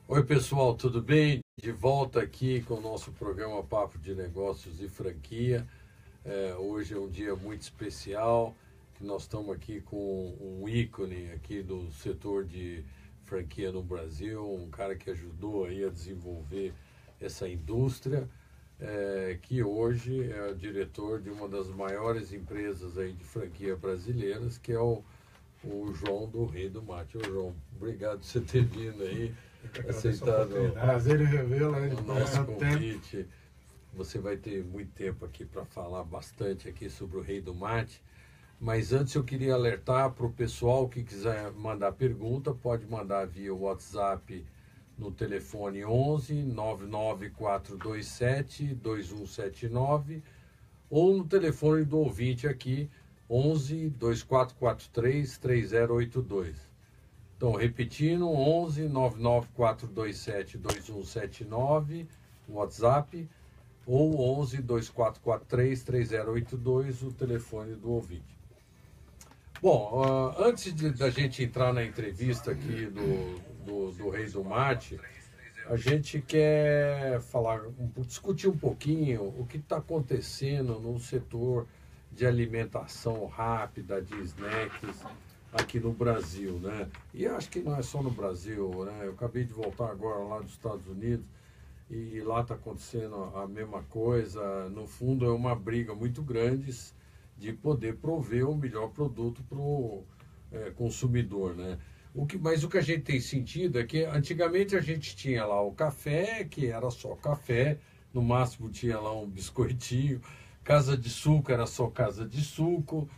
Oi pessoal, tudo bem? De volta aqui com o nosso programa Papo de Negócios e Franquia. Hoje é um dia muito especial, que nós estamos aqui com um ícone aqui do setor de franquia no Brasil, um cara que ajudou aí a desenvolver essa indústria, que hoje é o diretor de uma das maiores empresas aí de franquia brasileiras, que é o João do Rei do Mate. Ô João, obrigado por você ter vindo aí, aceitado prazer em revê-lo, o nosso convite. Você vai ter muito tempo aqui para falar bastante aqui sobre o Rei do Mate. Mas antes eu queria alertar para o pessoal que quiser mandar pergunta, pode mandar via WhatsApp no telefone 11 99427 2179 ou no telefone do ouvinte aqui 11 2443 3082. Então, repetindo, 11 99427 2179, WhatsApp, ou 11 2443 3082, o telefone do ouvinte. Bom, antes da gente entrar na entrevista aqui do Rei do Mate, a gente quer discutir um pouquinho o que está acontecendo no setor de alimentação rápida, de snacks, aqui no Brasil, né? E acho que não é só no Brasil, né? Eu acabei de voltar agora lá dos Estados Unidos e lá está acontecendo a mesma coisa. No fundo, é uma briga muito grande de poder prover o melhor produto para o consumidor, né? Mas o que a gente tem sentido é que antigamente a gente tinha lá o café, que era só café, no máximo tinha lá um biscoitinho, casa de suco era só casa de suco,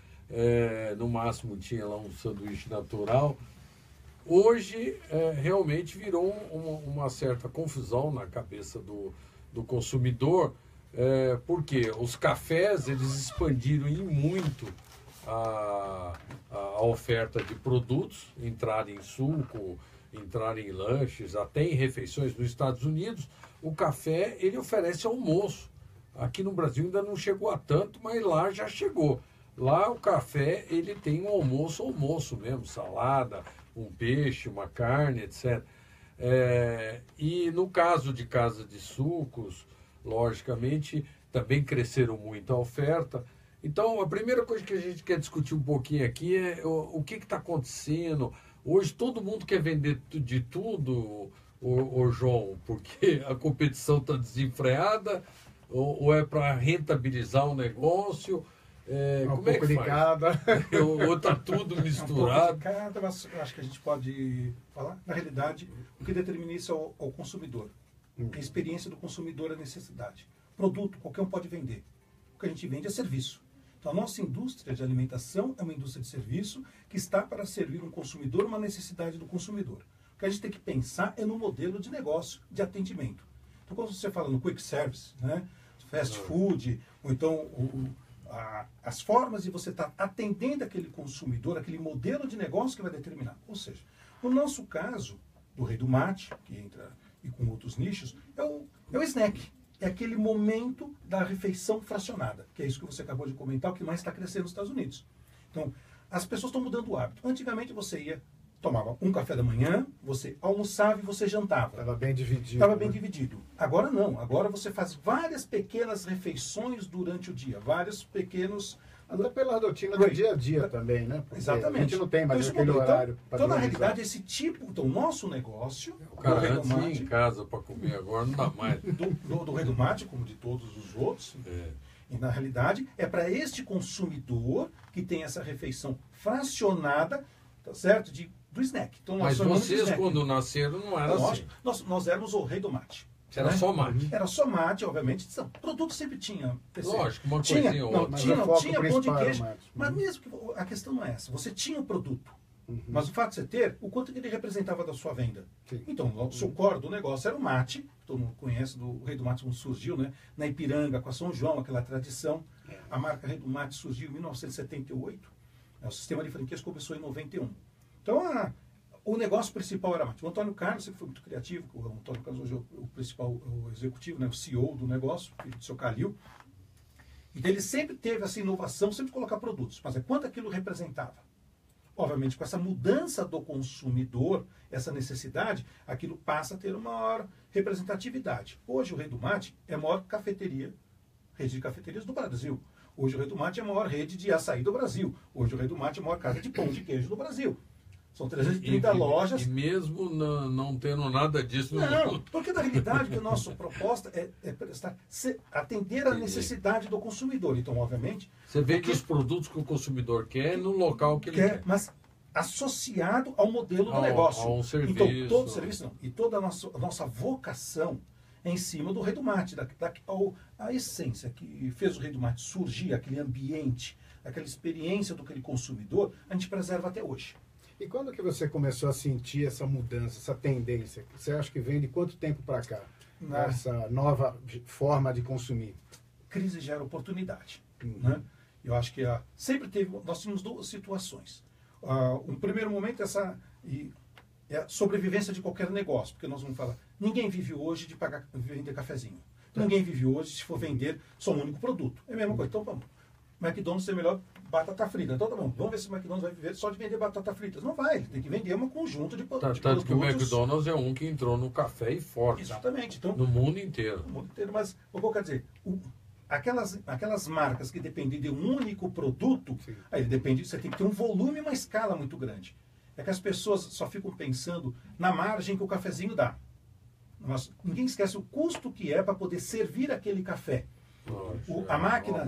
no máximo tinha lá um sanduíche natural. Hoje realmente virou uma certa confusão na cabeça do consumidor, porque os cafés eles expandiram em muito a oferta de produtos, entrar em suco, entrar em lanches, até em refeições. Nos Estados Unidos, o café ele oferece almoço. Aqui no Brasil ainda não chegou a tanto, mas lá já chegou. Lá o café ele tem um almoço mesmo, salada, um peixe, uma carne, etc. E no caso de casa de sucos, logicamente, também cresceram muito a oferta. Então, a primeira coisa que a gente quer discutir um pouquinho aqui é o que está acontecendo. Hoje todo mundo quer vender de tudo, ô João, porque a competição está desenfreada, ou é para rentabilizar o negócio. Como é que faz? Cada. Ou está tudo misturado? Um cada, mas eu acho que a gente pode falar. Na realidade, o que determina isso é o consumidor. A experiência do consumidor, a necessidade. Produto, qualquer um pode vender. O que a gente vende é serviço. Então, a nossa indústria de alimentação é uma indústria de serviço que está para servir um consumidor, uma necessidade do consumidor. O que a gente tem que pensar é no modelo de negócio, de atendimento. Então, quando você fala no quick service, né, fast food, ou então as formas de você estar atendendo aquele consumidor, aquele modelo de negócio que vai determinar. Ou seja, no nosso caso, do Rei do Mate, que entra e com outros nichos, é o snack. É aquele momento da refeição fracionada, que é isso que você acabou de comentar, o que mais está crescendo nos Estados Unidos. Então, as pessoas estão mudando o hábito. Antigamente você tomava um café da manhã, você almoçava e você jantava. Estava bem dividido. Estava bem dividido. Agora não. Agora você faz várias pequenas refeições durante o dia. Vários pequenos... Até pela rotina do dia a dia também, né? Porque exatamente. A gente não tem mais então, aquele horário. Então, na realidade, esse tipo... Então, o nosso negócio... O cara antes ia em casa para comer, agora não dá mais. Do Rei do Mate, como de todos os outros... E, na realidade, é para este consumidor que tem essa refeição fracionada, tá certo? Do snack. Então, mas vocês, quando nasceram, não era assim. Nós éramos o Rei do Mate. Era só mate. Era só mate, obviamente. Produto sempre tinha. Lógico, uma coisinha ou outra. Tinha pão de queijo. Mas mesmo que a questão não é essa. Você tinha o produto. Mas o fato de você ter, o quanto que ele representava da sua venda. Sim. Então, o seu core do negócio era o mate. Todo mundo conhece do Rei do Mate como surgiu, né? Na Ipiranga, com a São João, aquela tradição. A marca Rei do Mate surgiu em 1978. O sistema de franquias começou em 91. Então, o negócio principal era mate. O Antônio Carlos sempre foi muito criativo. O Antônio Carlos hoje é o principal, o executivo, né, o CEO do negócio, filho do seu Calil. Então ele sempre teve essa inovação, sempre colocar produtos. Mas é quanto aquilo representava? Obviamente, com essa mudança do consumidor, essa necessidade, aquilo passa a ter uma maior representatividade. Hoje o Rei do Mate é a maior cafeteria, rede de cafeterias do Brasil. Hoje o Rei do Mate é a maior rede de açaí do Brasil. Hoje o Rei do Mate é a maior casa de pão de queijo do Brasil. São 330 lojas. E mesmo não tendo nada disso no Não, mundo. porque na realidade a nossa proposta é atender a necessidade do consumidor. Então, obviamente... Você vende os produtos que o consumidor quer no local que ele quer. Mas associado ao modelo do negócio. A um serviço. Então, todo serviço não. E toda a nossa vocação é em cima do Rei do Mate, a essência que fez o Rei do Mate surgir, aquele ambiente, aquela experiência do aquele consumidor, a gente preserva até hoje. E quando que você começou a sentir essa mudança, essa tendência? Você acha que vem de quanto tempo para cá? Essa nova forma de consumir? Crise gera oportunidade. Né? Eu acho que nós tínhamos duas situações. Um primeiro momento é a sobrevivência de qualquer negócio, porque nós vamos falar, ninguém vive hoje de vender cafezinho. Ninguém vive hoje se for vender só um único produto. É a mesma coisa. Então vamos. McDonald's tem melhor batata frita. Então tá bom, vamos ver se o McDonald's vai viver só de vender batata frita. Não vai, ele tem que vender um conjunto de produtos. Tanto que o McDonald's é um que entrou no café e forte. Exatamente. Então, no mundo inteiro. No mundo inteiro, mas o que eu quero dizer, aquelas marcas que dependem de um único produto, aí você tem que ter um volume e uma escala muito grande. É que as pessoas só ficam pensando na margem que o cafezinho dá. Mas ninguém esquece o custo que é para poder servir aquele café. A máquina,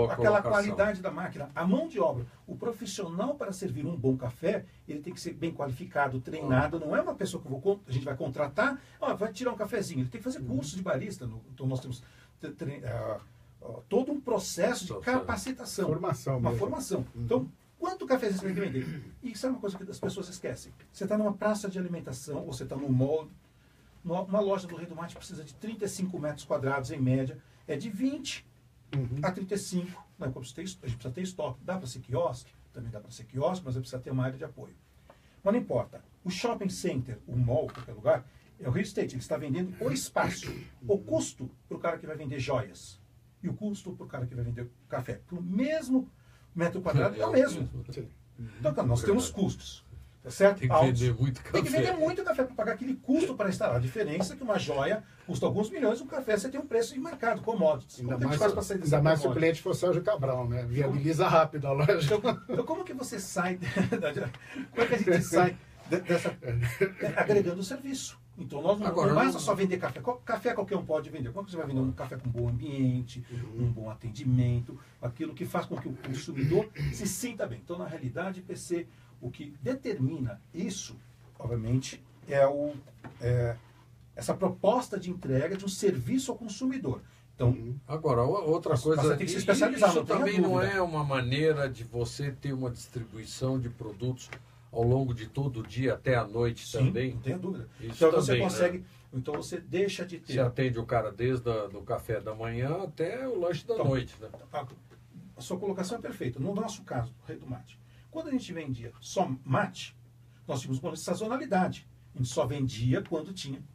aquela qualidade da máquina, a mão de obra, o profissional para servir um bom café, ele tem que ser bem qualificado, treinado, não é uma pessoa que a gente vai contratar, vai tirar um cafezinho, ele tem que fazer curso de barista, então nós temos todo um processo de capacitação, uma formação. Então, quanto cafezinho você tem que vender? E isso é uma coisa que as pessoas esquecem. Você está numa praça de alimentação, ou você está num mall, uma loja do Rei do Mate precisa de 35 metros quadrados em média, é de 20 a 35, né? A gente precisa ter estoque. Dá para ser quiosque? Também dá para ser quiosque, mas precisa ter uma área de apoio. Mas não importa. O shopping center, o mall, qualquer lugar, é o real estate. Ele está vendendo o espaço, o custo para o cara que vai vender joias e o custo para o cara que vai vender café. Para o mesmo metro quadrado é o mesmo. Então, cara, nós temos custos. Tá certo? Tem que vender muito café. Tem que vender muito café para pagar aquele custo para instalar. A diferença é que uma joia custa alguns milhões, um café você tem um preço de mercado, commodities. Ainda mais se o cliente for Sérgio Cabral, né? Viabiliza rápido a loja. Então como que você sai... Como é que a gente sai dessa... agregando o serviço? Então nós não basta só vender café. Café qualquer um pode vender. Como que você vai vender um café com bom ambiente, um bom atendimento, aquilo que faz com que o consumidor se sinta bem. Então, na realidade, PC... O que determina isso, obviamente, essa proposta de entrega de um serviço ao consumidor. Então, agora, outra coisa, você tem que se especializar. Isso também não é uma maneira de você ter uma distribuição de produtos ao longo de todo o dia até a noite também? Não tenha dúvida. Isso então também, você consegue, né? Então você deixa de ter... Você atende o cara desde o café da manhã até o lanche da noite. Né? A sua colocação é perfeita. No nosso caso, do Rei do Mate, quando a gente vendia só mate, nós tínhamos uma sazonalidade. A gente só vendia quando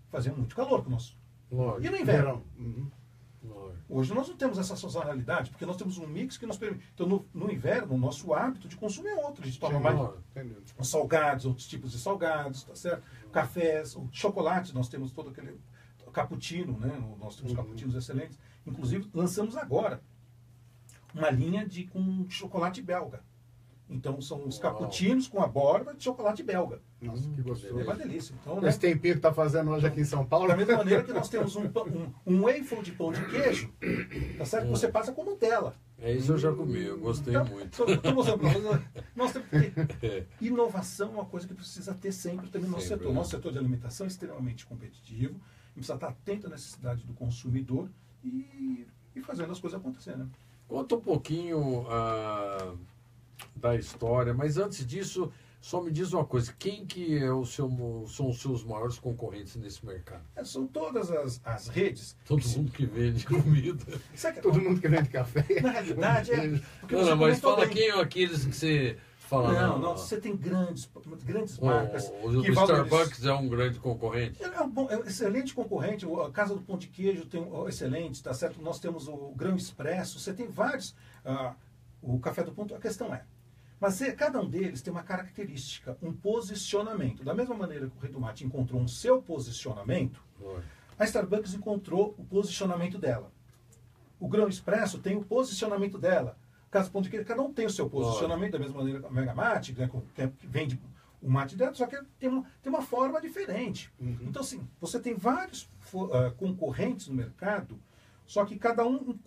fazia muito calor com o nosso. Lógico. E no inverno? Hoje nós não temos essa sazonalidade, porque nós temos um mix que nos permite. Então, no inverno, o nosso hábito de consumo é outro. A gente toma mais salgados, outros tipos de salgados, tá certo? Cafés, chocolates, nós temos todo aquele cappuccino, né? Nós temos cappuccinos excelentes. Inclusive, lançamos agora uma linha com chocolate belga. Então, são os cappuccinos com a borda de chocolate belga. Nossa, que gostoso. É uma delícia. Então, esse tempinho que está fazendo hoje aqui em São Paulo. Da mesma maneira que nós temos um waffle de pão de queijo, tá certo? Você passa com Nutella. Isso eu já comi, eu gostei muito. Estou mostrando para vocês. Nós temos que inovação é uma coisa que precisa ter sempre também no nosso setor. Nosso setor de alimentação é extremamente competitivo. A gente precisa estar atento à necessidade do consumidor e fazendo as coisas acontecerem. Né? Conta um pouquinho da história, mas antes disso, só me diz uma coisa, quem que são os seus maiores concorrentes nesse mercado? São todas as redes. Todo mundo que vende comida. Todo mundo que vende café. Na realidade, mas fala quem é aqueles que você Falando, Não, você tem grandes marcas o que Starbucks é um grande concorrente. É um excelente concorrente. A Casa do Pão de Queijo tem excelente, tá certo? Nós temos o Grão Expresso, você tem vários. O Café do Ponto, a questão é. Mas cada um deles tem uma característica, um posicionamento. Da mesma maneira que o Rei do Mate encontrou um seu posicionamento, a Starbucks encontrou o posicionamento dela. O Grão Expresso tem o posicionamento dela. Casa do Pão de Queijo, cada um tem o seu posicionamento, da mesma maneira que a Mega Mate, né, que vende o mate dela, só que tem uma forma diferente. Então, assim, você tem vários concorrentes no mercado, só que cada um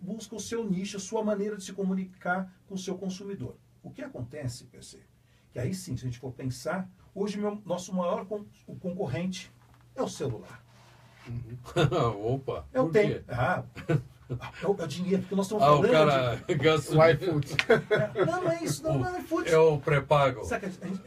busca o seu nicho, a sua maneira de se comunicar com o seu consumidor. O que acontece, PC, que aí sim, se a gente for pensar, hoje nosso maior concorrente é o celular. Opa! É o tempo. É o dinheiro, porque nós estamos falando o cara gasta o iFood. Não é isso, não é iFood. É o pré-pago.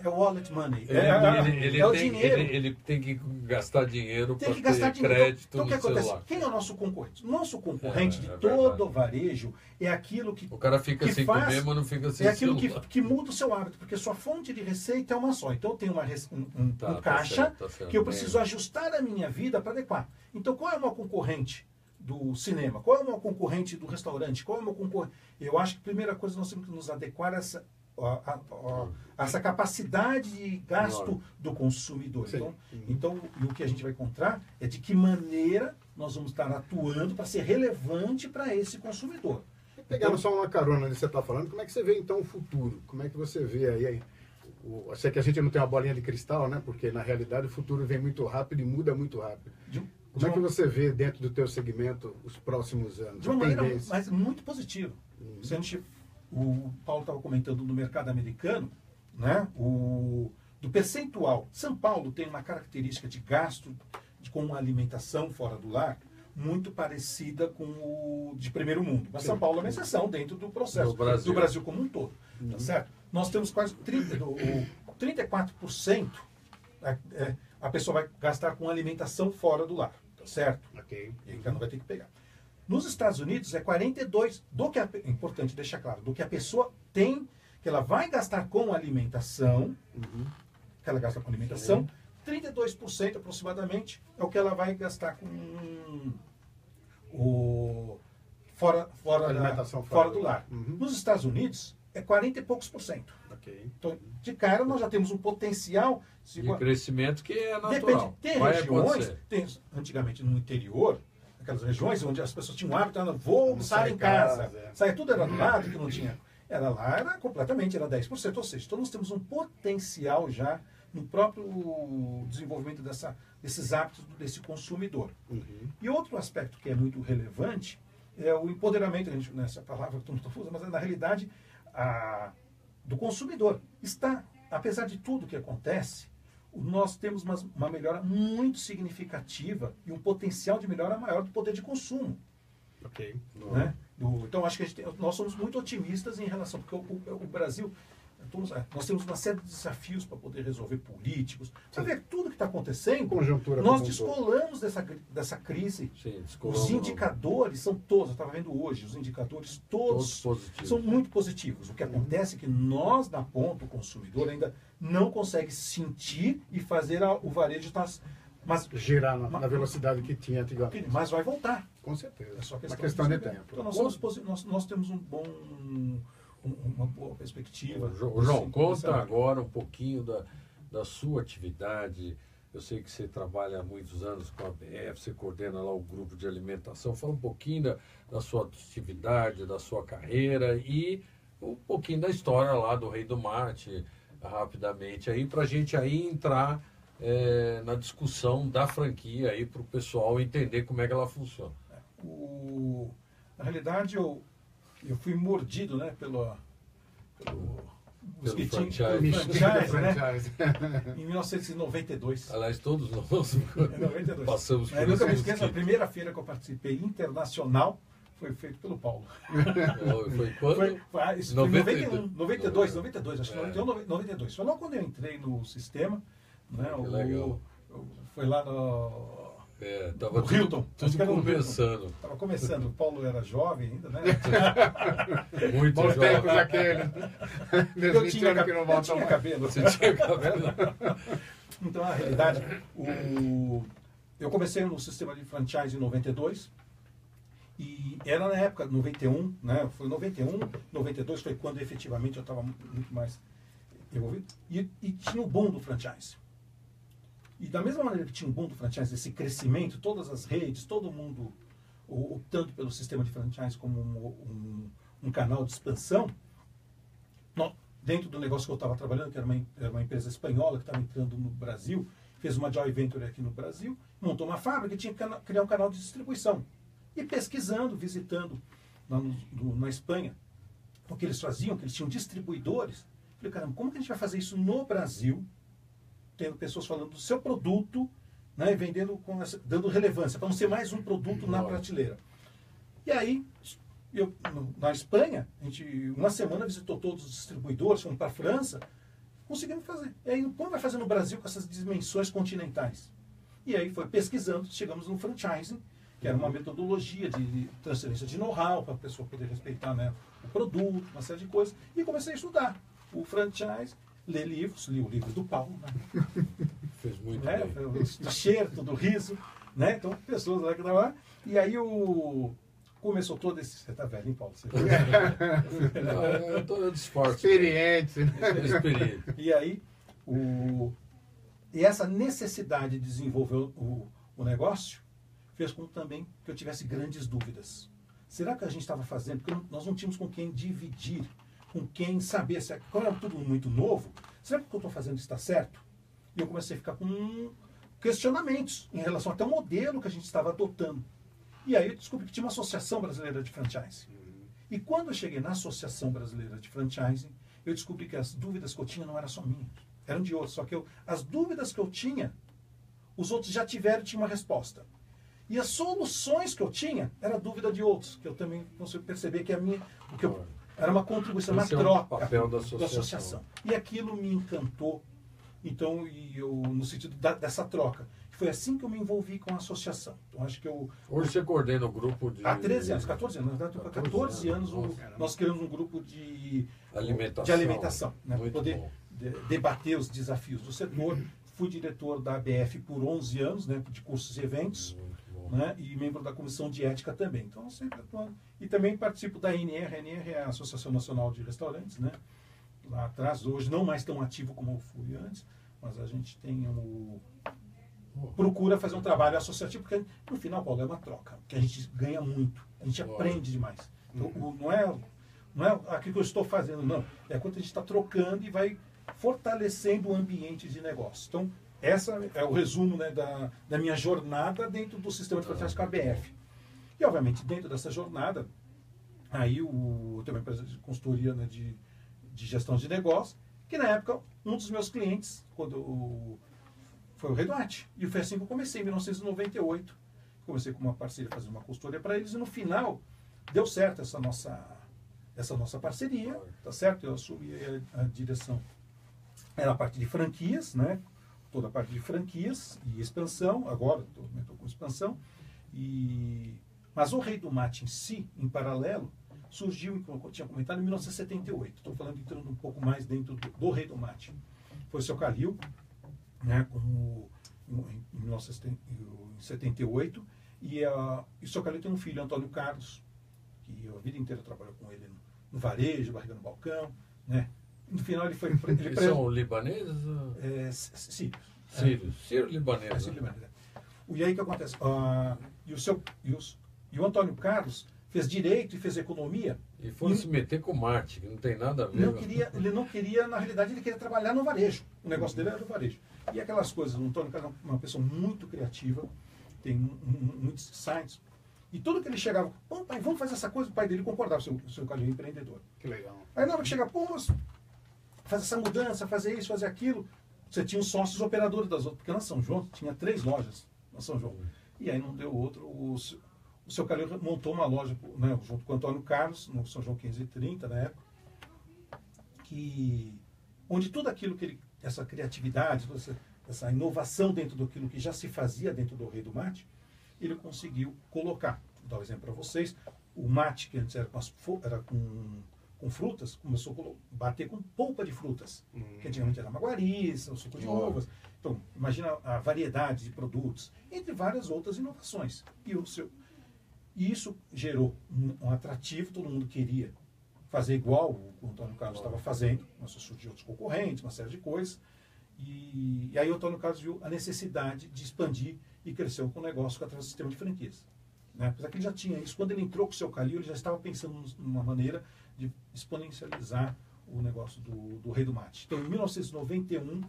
É o wallet money. É o dinheiro. Ele tem que gastar dinheiro para ter dinheiro. crédito então, o que no acontece? celular. Quem é o nosso concorrente? Nosso concorrente de todo o varejo é aquilo que o cara fica sem comer, mas não fica sem aquilo celular. que muda o seu hábito, porque sua fonte de receita é uma só. Então, eu tenho um caixa certo, que eu preciso ajustar a minha vida para adequar. Então, qual é o meu concorrente do cinema? Qual é o meu concorrente do restaurante? Qual é o meu concorrente? Eu acho que a primeira coisa nós temos que nos adequar a essa capacidade de gasto do consumidor. Então, o que a gente vai encontrar é de que maneira nós vamos estar atuando para ser relevante para esse consumidor. Pegando só uma carona onde você está falando, como é que você vê então o futuro? Como é que você vê aí? Eu sei que a gente não tem uma bolinha de cristal, né? Porque na realidade o futuro vem muito rápido e muda muito rápido. Como é que você vê dentro do teu segmento os próximos anos? De uma maneira mas muito positiva. Se a gente, o Paulo estava comentando no mercado americano, né, do percentual. São Paulo tem uma característica de gasto com alimentação fora do lar muito parecida com o de primeiro mundo. Mas São Paulo é uma exceção dentro do processo do Brasil como um todo. Tá certo? Nós temos quase 34% a pessoa vai gastar com alimentação fora do lar. Tá certo? Ok. E ainda não vai ter que pegar. Nos Estados Unidos é 42%, é importante deixar claro, do que a pessoa tem, que ela vai gastar com alimentação, que ela gasta com alimentação, 32% aproximadamente é o que ela vai gastar com fora do lar. Nos Estados Unidos é 40 e poucos %. Okay. Então, de cara, nós já temos um potencial de crescimento que é natural. Depende. Tem regiões, antigamente no interior, aquelas regiões onde as pessoas tinham o hábito, vou almoçar em casa. Saia tudo era do lado, que não tinha. Era lá, era 10%. Ou seja, então nós temos um potencial já no próprio desenvolvimento desses hábitos desse consumidor. E outro aspecto que é muito relevante é o empoderamento, nessa palavra que todo mundo usa, mas na realidade do consumidor. Apesar de tudo que acontece, nós temos uma melhora muito significativa e um potencial de melhora maior do poder de consumo. Ok. Né? Então, acho que nós somos muito otimistas em relação, porque o Brasil, nós temos uma série de desafios para poder resolver políticos, para ver tudo que está acontecendo. Conjuntura nós descolamos dessa crise. Sim, os indicadores são todos, eu estava vendo hoje, os indicadores todos são muito positivos. O que acontece é que nós, na ponta, o consumidor, ainda não consegue sentir e fazer o varejo estar... girar na velocidade que tinha antigamente. Mas vai voltar. Com certeza. É só uma questão de tempo. Então nós temos uma boa perspectiva. João, conta agora um pouquinho da sua atividade. Eu sei que você trabalha há muitos anos com a BF, você coordena lá o grupo de alimentação. Fala um pouquinho da sua atividade, da sua carreira e um pouquinho da história lá do Rei do Mate, rapidamente, aí para a gente aí entrar na discussão da franquia aí para o pessoal entender como é que ela funciona. Na realidade, eu fui mordido, né, pelo franchise, né? Em 1992. Aliás, todos nós passamos por isso. Nunca me esqueço, a primeira feira que eu participei internacional foi feito pelo Paulo. Foi quando? Foi 92, acho que 91, 92. Foi logo quando eu entrei no sistema. Né, legal. Foi lá Tava o Hilton. tudo começando. Estava começando. O Paulo era jovem ainda, né? Muito Bons jovem. tempos aqueles. Eu tinha cabelo. Você tinha cabelo? Então, na realidade, eu comecei no sistema de franchise em 92. E era na época, 91, né? Foi 91, 92 foi quando efetivamente eu estava muito mais envolvido. E tinha o boom do franchise. E da mesma maneira que tinha o boom do franchise, esse crescimento, todas as redes, todo mundo optando pelo sistema de franchise como um canal de expansão, dentro do negócio que eu estava trabalhando, que era uma empresa espanhola que estava entrando no Brasil, fez uma joint venture aqui no Brasil, montou uma fábrica e tinha que criar um canal de distribuição. E pesquisando, visitando na Espanha, o que eles faziam, que eles tinham distribuidores. Falei, caramba, como que a gente vai fazer isso no Brasil, tendo pessoas falando do seu produto, né, e vendendo, dando relevância, para não ser mais um produto na prateleira. E aí, na Espanha, a gente, uma semana, visitou todos os distribuidores, fomos para a França, conseguimos fazer. E aí, como vai fazer no Brasil com essas dimensões continentais? E aí foi pesquisando, chegamos no franchising, que era uma metodologia de transferência de know-how, para a pessoa poder respeitar, né, o produto, uma série de coisas. E comecei a estudar o franchise, ler livros, li o livro do Paulo, né? Fez muito né? bem. Do cheiro, do riso, né? Então, pessoas lá que estavam lá. E aí começou todo esse... Você está velho, hein, Paulo? Você Eu disfarço. Experiente. Experiente. E aí, e essa necessidade de desenvolver o negócio fez com também que eu tivesse grandes dúvidas. Será que a gente estava fazendo? Porque nós não tínhamos com quem dividir, com quem saber se quando era tudo muito novo. Será que o que eu estou fazendo está certo? E eu comecei a ficar com questionamentos em relação até ao modelo que a gente estava adotando. E aí eu descobri que tinha uma Associação Brasileira de Franchise. E quando eu cheguei na Associação Brasileira de Franchising, eu descobri que as dúvidas que eu tinha não eram só minhas, eram de outros. Só que as dúvidas que eu tinha, os outros já tiveram e tinham uma resposta. E as soluções que eu tinha era dúvida de outros, que eu também consigo perceber que era uma contribuição, uma troca papel da da associação. E aquilo me encantou. Então, no sentido dessa troca. Foi assim que eu me envolvi com a associação. Então, acho que Hoje você coordena o grupo de... Há 13 anos, 14 anos. Na verdade, 14 anos nós criamos um grupo de alimentação, né, para poder debater os desafios do setor. Fui diretor da ABF por 11 anos, né, de cursos e eventos, né, e membro da comissão de ética também. Então, sempre atuando. E também participo da ANR. A ANR é a Associação Nacional de Restaurantes, né, lá atrás. Hoje não mais tão ativo como eu fui antes, mas a gente tem procura fazer um trabalho associativo, porque no final, Paulo, é uma troca, que a gente ganha muito, a gente aprende demais. Então, não é aquilo que eu estou fazendo, não. É quando a gente está trocando e vai fortalecendo o ambiente de negócio. Então, essa é o resumo, né, da minha jornada dentro do sistema de franchise com a ABF. E, obviamente, dentro dessa jornada, aí eu tenho uma empresa de consultoria, né, de gestão de negócio, que na época, um dos meus clientes, foi o Redoate. E foi assim que eu comecei, em 1998. Comecei com uma parceria, fazendo uma consultoria para eles, e no final, deu certo essa nossa parceria, tá certo? Eu assumi a direção, era a parte de franquias, né? Toda a parte de franquias e expansão, agora estou com expansão, mas o Rei do Mate em si, em paralelo, surgiu, como eu tinha comentado, em 1978. Estou falando, entrando um pouco mais dentro do Rei do Mate. Foi o seu Calil, né, em 1978, e o seu Calil tem um filho, Antônio Carlos, que a vida inteira trabalhou com ele no varejo, barriga no balcão, né? No final ele foi... Eles são libaneses? Sírios. Sírio-libaneses. E aí o que acontece? E o Antônio Carlos fez direito e fez economia. E foram se meter com Marte, que não tem nada a ver. Ele não queria, na realidade, ele queria trabalhar no varejo. O negócio dele era no varejo. E aquelas coisas, o Antônio Carlos é uma pessoa muito criativa, tem muitos insights. E tudo que ele chegava, pai, vamos fazer essa coisa, o pai dele concordava, o seu Calil empreendedor. Que legal. Aí na hora que chegava, fazer essa mudança, fazer isso, fazer aquilo, você tinha os sócios operadores das outras, porque na São João tinha 3 lojas na São João. E aí não deu outro, o seu Calil montou uma loja, né, junto com o Antônio Carlos, no São João 530, na época, onde tudo aquilo que essa criatividade, essa inovação dentro daquilo que já se fazia dentro do Rei do Mate, ele conseguiu colocar. Vou dar um exemplo para vocês. O mate, que antes era com frutas, começou a bater com polpa de frutas. Que antigamente era maguariça, o suco de uvas. Então, imagina a variedade de produtos, entre várias outras inovações. E isso gerou um atrativo, todo mundo queria fazer igual o Antônio Carlos estava fazendo, mas surgiu outros concorrentes, uma série de coisas. E aí o Antônio Carlos viu a necessidade de expandir e cresceu com o negócio através do sistema de franquias. Né? Apesar que ele já tinha isso, quando ele entrou com o seu Calil, ele já estava pensando numa maneira de exponencializar o negócio do Rei do Mate. Então, em 1991,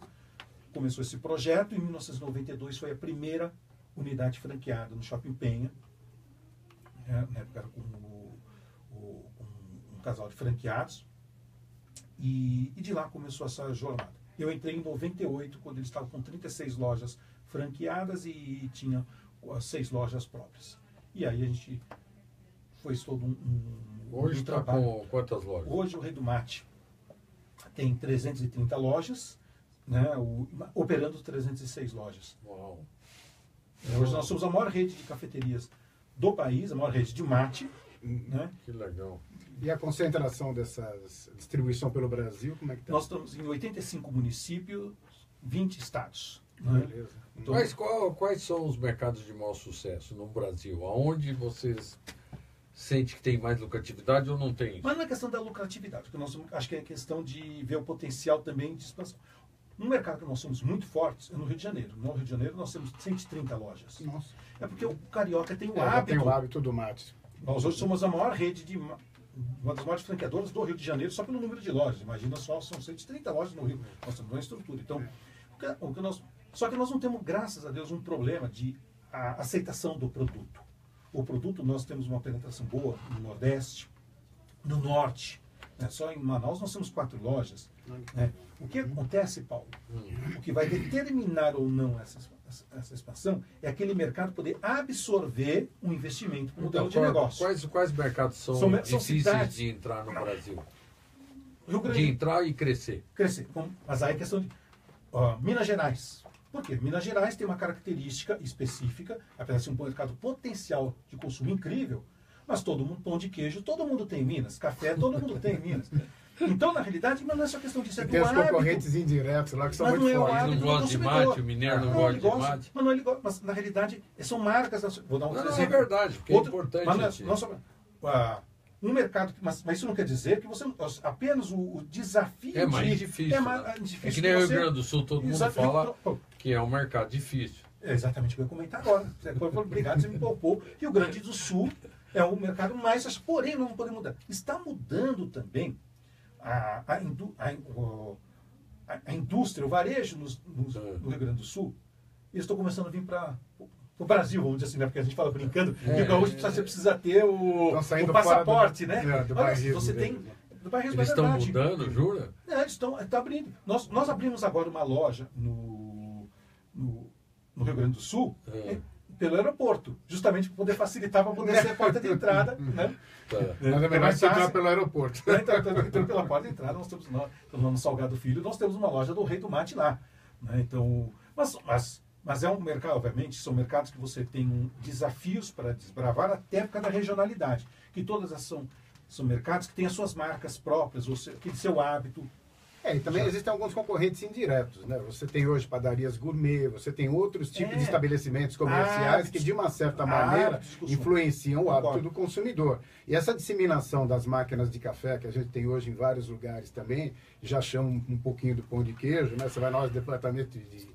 começou esse projeto, em 1992 foi a primeira unidade franqueada no Shopping Penha. Na época era com um casal de franqueados. E de lá começou essa jornada. Eu entrei em 98, quando eles estavam com 36 lojas franqueadas e tinha 6 lojas próprias. E aí a gente foi todo Hoje está com quantas lojas? Hoje o Rei do Mate tem 330 lojas, né, operando 306 lojas. Uau. Hoje nós somos a maior rede de cafeterias do país, a maior rede de mate. Né? Que legal. E a concentração dessa distribuição pelo Brasil, como é que está? Nós estamos em 85 municípios, 20 estados. Né? Beleza. Então, mas quais são os mercados de maior sucesso no Brasil? Aonde vocês sentem que tem mais lucratividade ou não tem isso? Mas não é questão da lucratividade, porque acho que é questão de ver o potencial também de expansão. Um mercado que nós somos muito fortes é no Rio de Janeiro. No Rio de Janeiro nós temos 130 lojas. Nossa. É porque o carioca tem o hábito. Tem o hábito. hábito do mate. Nós hoje somos a maior rede uma das maiores franqueadoras do Rio de Janeiro, só pelo número de lojas. Imagina só, são 130 lojas no Rio. Nós temos uma estrutura. Então, só que nós não temos, graças a Deus, um problema de aceitação do produto. O produto, nós temos uma penetração boa no Nordeste, no Norte. Né? Só em Manaus nós temos 4 lojas. Né? O que acontece, Paulo? O que vai determinar ou não essa expansão é aquele mercado poder absorver um investimento para o modelo de negócio. Quais mercados são difíceis de entrar no Brasil? De entrar e crescer. Crescer. Mas aí é questão de... Minas Gerais. Por quê? Minas Gerais tem uma característica específica, apesar de ser um mercado potencial de consumo incrível, mas pão de queijo, todo mundo tem em Minas. Café, todo mundo tem em Minas. Então, na realidade, não é só questão disso, é tem os concorrentes indiretos lá que são muito fortes. Ele não gosta de mate, o mineiro não gosta de mate. Mas, ele gosta, mas na realidade, são marcas... Vou dar um exemplo. É verdade, porque é importante. Um mercado... Mas isso não quer dizer que você... Apenas o desafio... É mais difícil. É que nem o Rio Grande do Sul, todo mundo fala que é um mercado difícil. É exatamente o que eu ia comentar agora. Obrigado, você me poupou. Rio Grande do Sul é o mercado mais... Porém, não podemos mudar. Está mudando também a indústria, o varejo no Rio Grande do Sul. Eles estão começando a vir para o Brasil, vamos dizer assim, né? Porque a gente fala brincando que o gaúcho precisa ter o passaporte, né? Olha, você tem... Eles estão mudando, jura? Eles estão abrindo. Nós abrimos agora uma loja no Rio Grande do Sul, pelo aeroporto, justamente para poder facilitar, para poder ser a porta de entrada. Né? Mas é melhor você entrar pelo aeroporto. Então, pela porta de entrada, nós estamos no Salgado Filho, nós temos uma loja do Rei do Mate lá. Né? Então, mas é um mercado, obviamente, são mercados que você tem desafios para desbravar até por causa da regionalidade. Que todas são mercados que têm as suas marcas próprias, aquele seu hábito. E também existem alguns concorrentes indiretos, né? Você tem hoje padarias gourmet, você tem outros tipos de estabelecimentos comerciais que, de uma certa maneira, influenciam o hábito do consumidor. E essa disseminação das máquinas de café, que a gente tem hoje em vários lugares também, já chama um pouquinho do pão de queijo, né? Você vai no nosso departamento de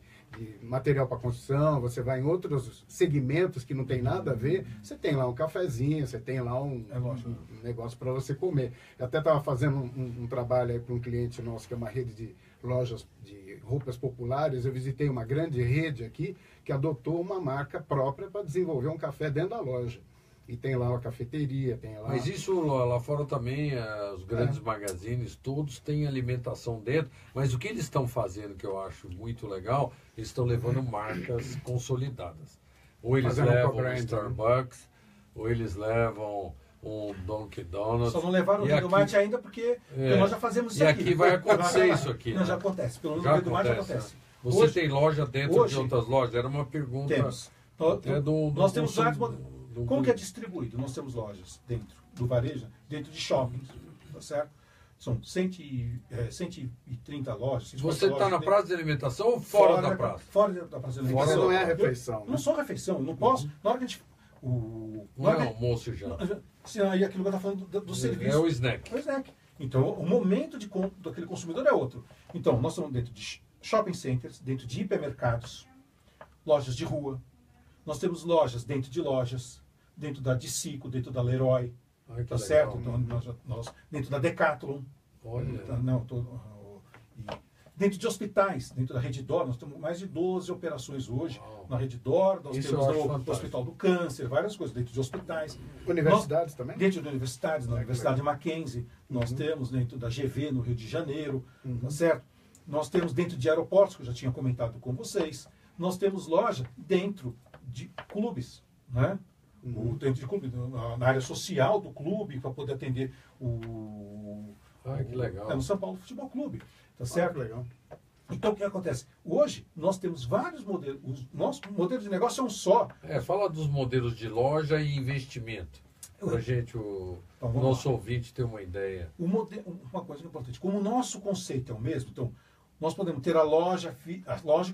material para construção, você vai em outros segmentos que não tem nada a ver, você tem lá um cafezinho, você tem lá um negócio para você comer. Eu até estava fazendo um trabalho aí para um cliente nosso, que é uma rede de lojas de roupas populares. Eu visitei uma grande rede aqui que adotou uma marca própria para desenvolver um café dentro da loja. E tem lá uma cafeteria, tem lá... Mas isso lá fora também, os grandes magazines, todos têm alimentação dentro. Mas o que eles estão fazendo, que eu acho muito legal, eles estão levando marcas consolidadas. Ou eles levam um Starbucks, ou eles levam um Dunkin' Donuts. Só não levaram o Rio do Mate ainda porque nós já fazemos isso aqui. E aqui vai acontecer isso aqui. Não, já acontece. Pelo menos no Rio do Mate já acontece. Você tem loja dentro de outras lojas? Era uma pergunta. Temos. Nós temos vários modelos. Como que é distribuído? Nós temos lojas dentro do varejo, dentro de shoppings, tá certo? São 130 lojas. Você está na praça de alimentação ou fora da praça? Fora da praça de alimentação. Fora não é refeição. Não sou refeição, não posso. Na hora que a gente. Não é almoço já. Aí aquilo que eu estou falando do serviço. É o snack. É o snack. Então, o momento daquele consumidor é outro. Então, nós estamos dentro de shopping centers, dentro de hipermercados, lojas de rua. Nós temos lojas dentro de lojas, dentro da Dicico, dentro da Leroy. Tá certo? Então, nós, dentro da Decathlon. Olha. Dentro de hospitais, dentro da Redditor, nós temos mais de 12 operações hoje. Na Redditor, nós temos no Hospital do Câncer, várias coisas dentro de hospitais. Universidades também? Dentro de universidades, na Universidade de Mackenzie, nós temos dentro da GV, no Rio de Janeiro, tá certo? Nós temos dentro de aeroportos, que eu já tinha comentado com vocês. Nós temos loja dentro de clubes, né? Dentro de clube, na área social do clube, para poder atender que legal. No São Paulo Futebol Clube. Tá certo? Legal. Então, o que acontece? Hoje, nós temos vários modelos. O nosso modelo de negócio é um só. Fala dos modelos de loja e investimento. Para a gente, nosso ouvinte, ter uma ideia. Uma coisa importante. Como o nosso conceito é o mesmo, então, nós podemos ter a loja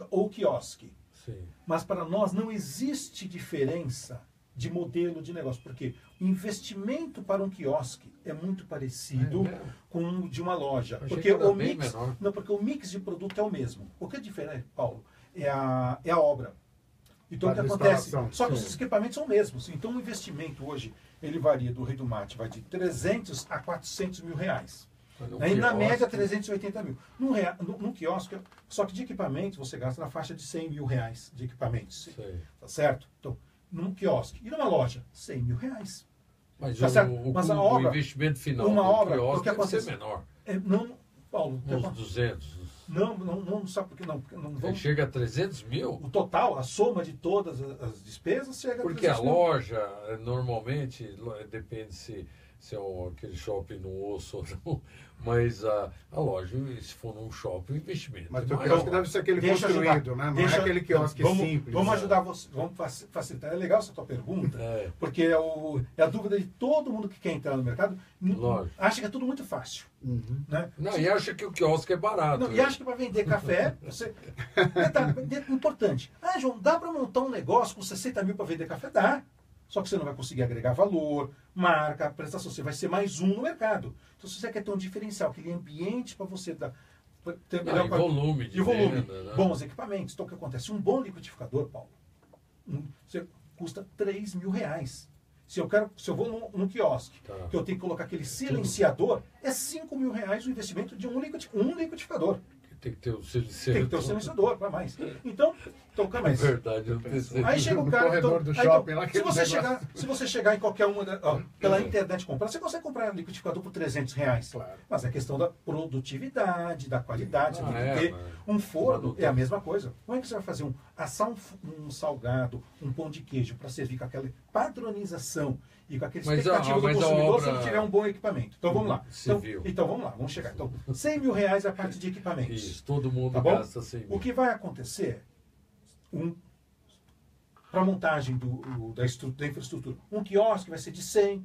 ou o quiosque. Sim. Mas para nós não existe diferença de modelo de negócio, porque o investimento para um quiosque é muito parecido com o de uma loja. Porque o mix de produto é o mesmo. O que é diferente, Paulo, é a obra. Então, o que acontece? Só que os equipamentos são os mesmos. Então, o investimento hoje, ele varia do Rei do Mate, vai de 300 a 400 mil reais. Aí, na média, 380 mil. Num quiosque, só que de equipamentos, você gasta na faixa de 100 mil reais de equipamentos. Tá certo? Então, num quiosque. E numa loja, 100 mil reais. Mas, tá mas o investimento final uma obra, quiosque deve ser menor. Não, Paulo. Uns 200. Não sabe por que não. Vamos... Chega a 300 mil? O total, a soma de todas as despesas, chega a 300 mil. Porque a loja, normalmente, depende se é aquele shopping no osso ou não, mas a loja, se for num shopping, o investimento. Mas o quiosque deve ser aquele construído, né? Não é aquele quiosque simples. Vamos ajudar você, vamos facilitar. É legal essa tua pergunta, porque é a dúvida de todo mundo que quer entrar no mercado. Acha que é tudo muito fácil. Né? Não, e acha que o quiosque é barato. E acha que para vender café, importante. João, dá para montar um negócio com 60 mil para vender café? Dá. Só que você não vai conseguir agregar valor, marca, prestação. Você vai ser mais um no mercado. Então, se você quer ter um diferencial, aquele ambiente para você dar... ter melhor volume de venda, né? Bons equipamentos. Então, o que acontece? Um bom liquidificador, Paulo, custa 3 mil reais. Se eu vou num quiosque, que eu tenho que colocar aquele silenciador, é 5 mil reais o investimento de um liquidificador. Tem que ter o silenciador. Tem que ter o silenciador para mais. Então, calma aí. É verdade, eu pensei. Aí chega o cara. Corredor do shopping, lá se você chegar em qualquer uma. Pela internet comprar, você consegue comprar um liquidificador por 300 reais. Claro. Mas é questão da produtividade, da qualidade. Você tem que ter. Um forno é a mesma coisa. Como é que você vai fazer assar um salgado, um pão de queijo para servir com aquela padronização e com aquele expectativa do consumidor se não tiver um bom equipamento? Então vamos lá. Então vamos lá, vamos chegar. Então, 100 mil reais é a parte de equipamentos. Isso, todo mundo gasta 100 mil. O que vai acontecer para a montagem da infraestrutura? Um quiosque vai ser de 100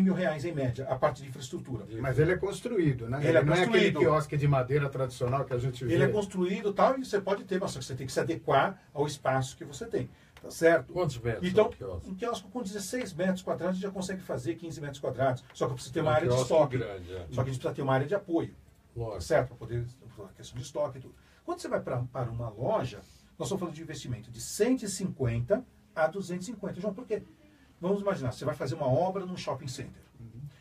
mil reais em média, a parte de infraestrutura. Mas ele é construído, né? Ele não é aquele quiosque de madeira tradicional que a gente vê. Ele é construído e você pode ter, mas você tem que se adequar ao espaço que você tem. Tá certo? Quantos metros? Então, um quiosque com 16 metros quadrados a gente já consegue fazer 15 metros quadrados. Só que precisa ter uma área de estoque. Grande, Só que a gente precisa ter uma área de apoio. Lógico. Certo? Para poder. A questão de estoque e tudo. Quando você vai para uma loja, nós estamos falando de investimento de 150 a 250. João, por quê? Vamos imaginar, você vai fazer uma obra num shopping center.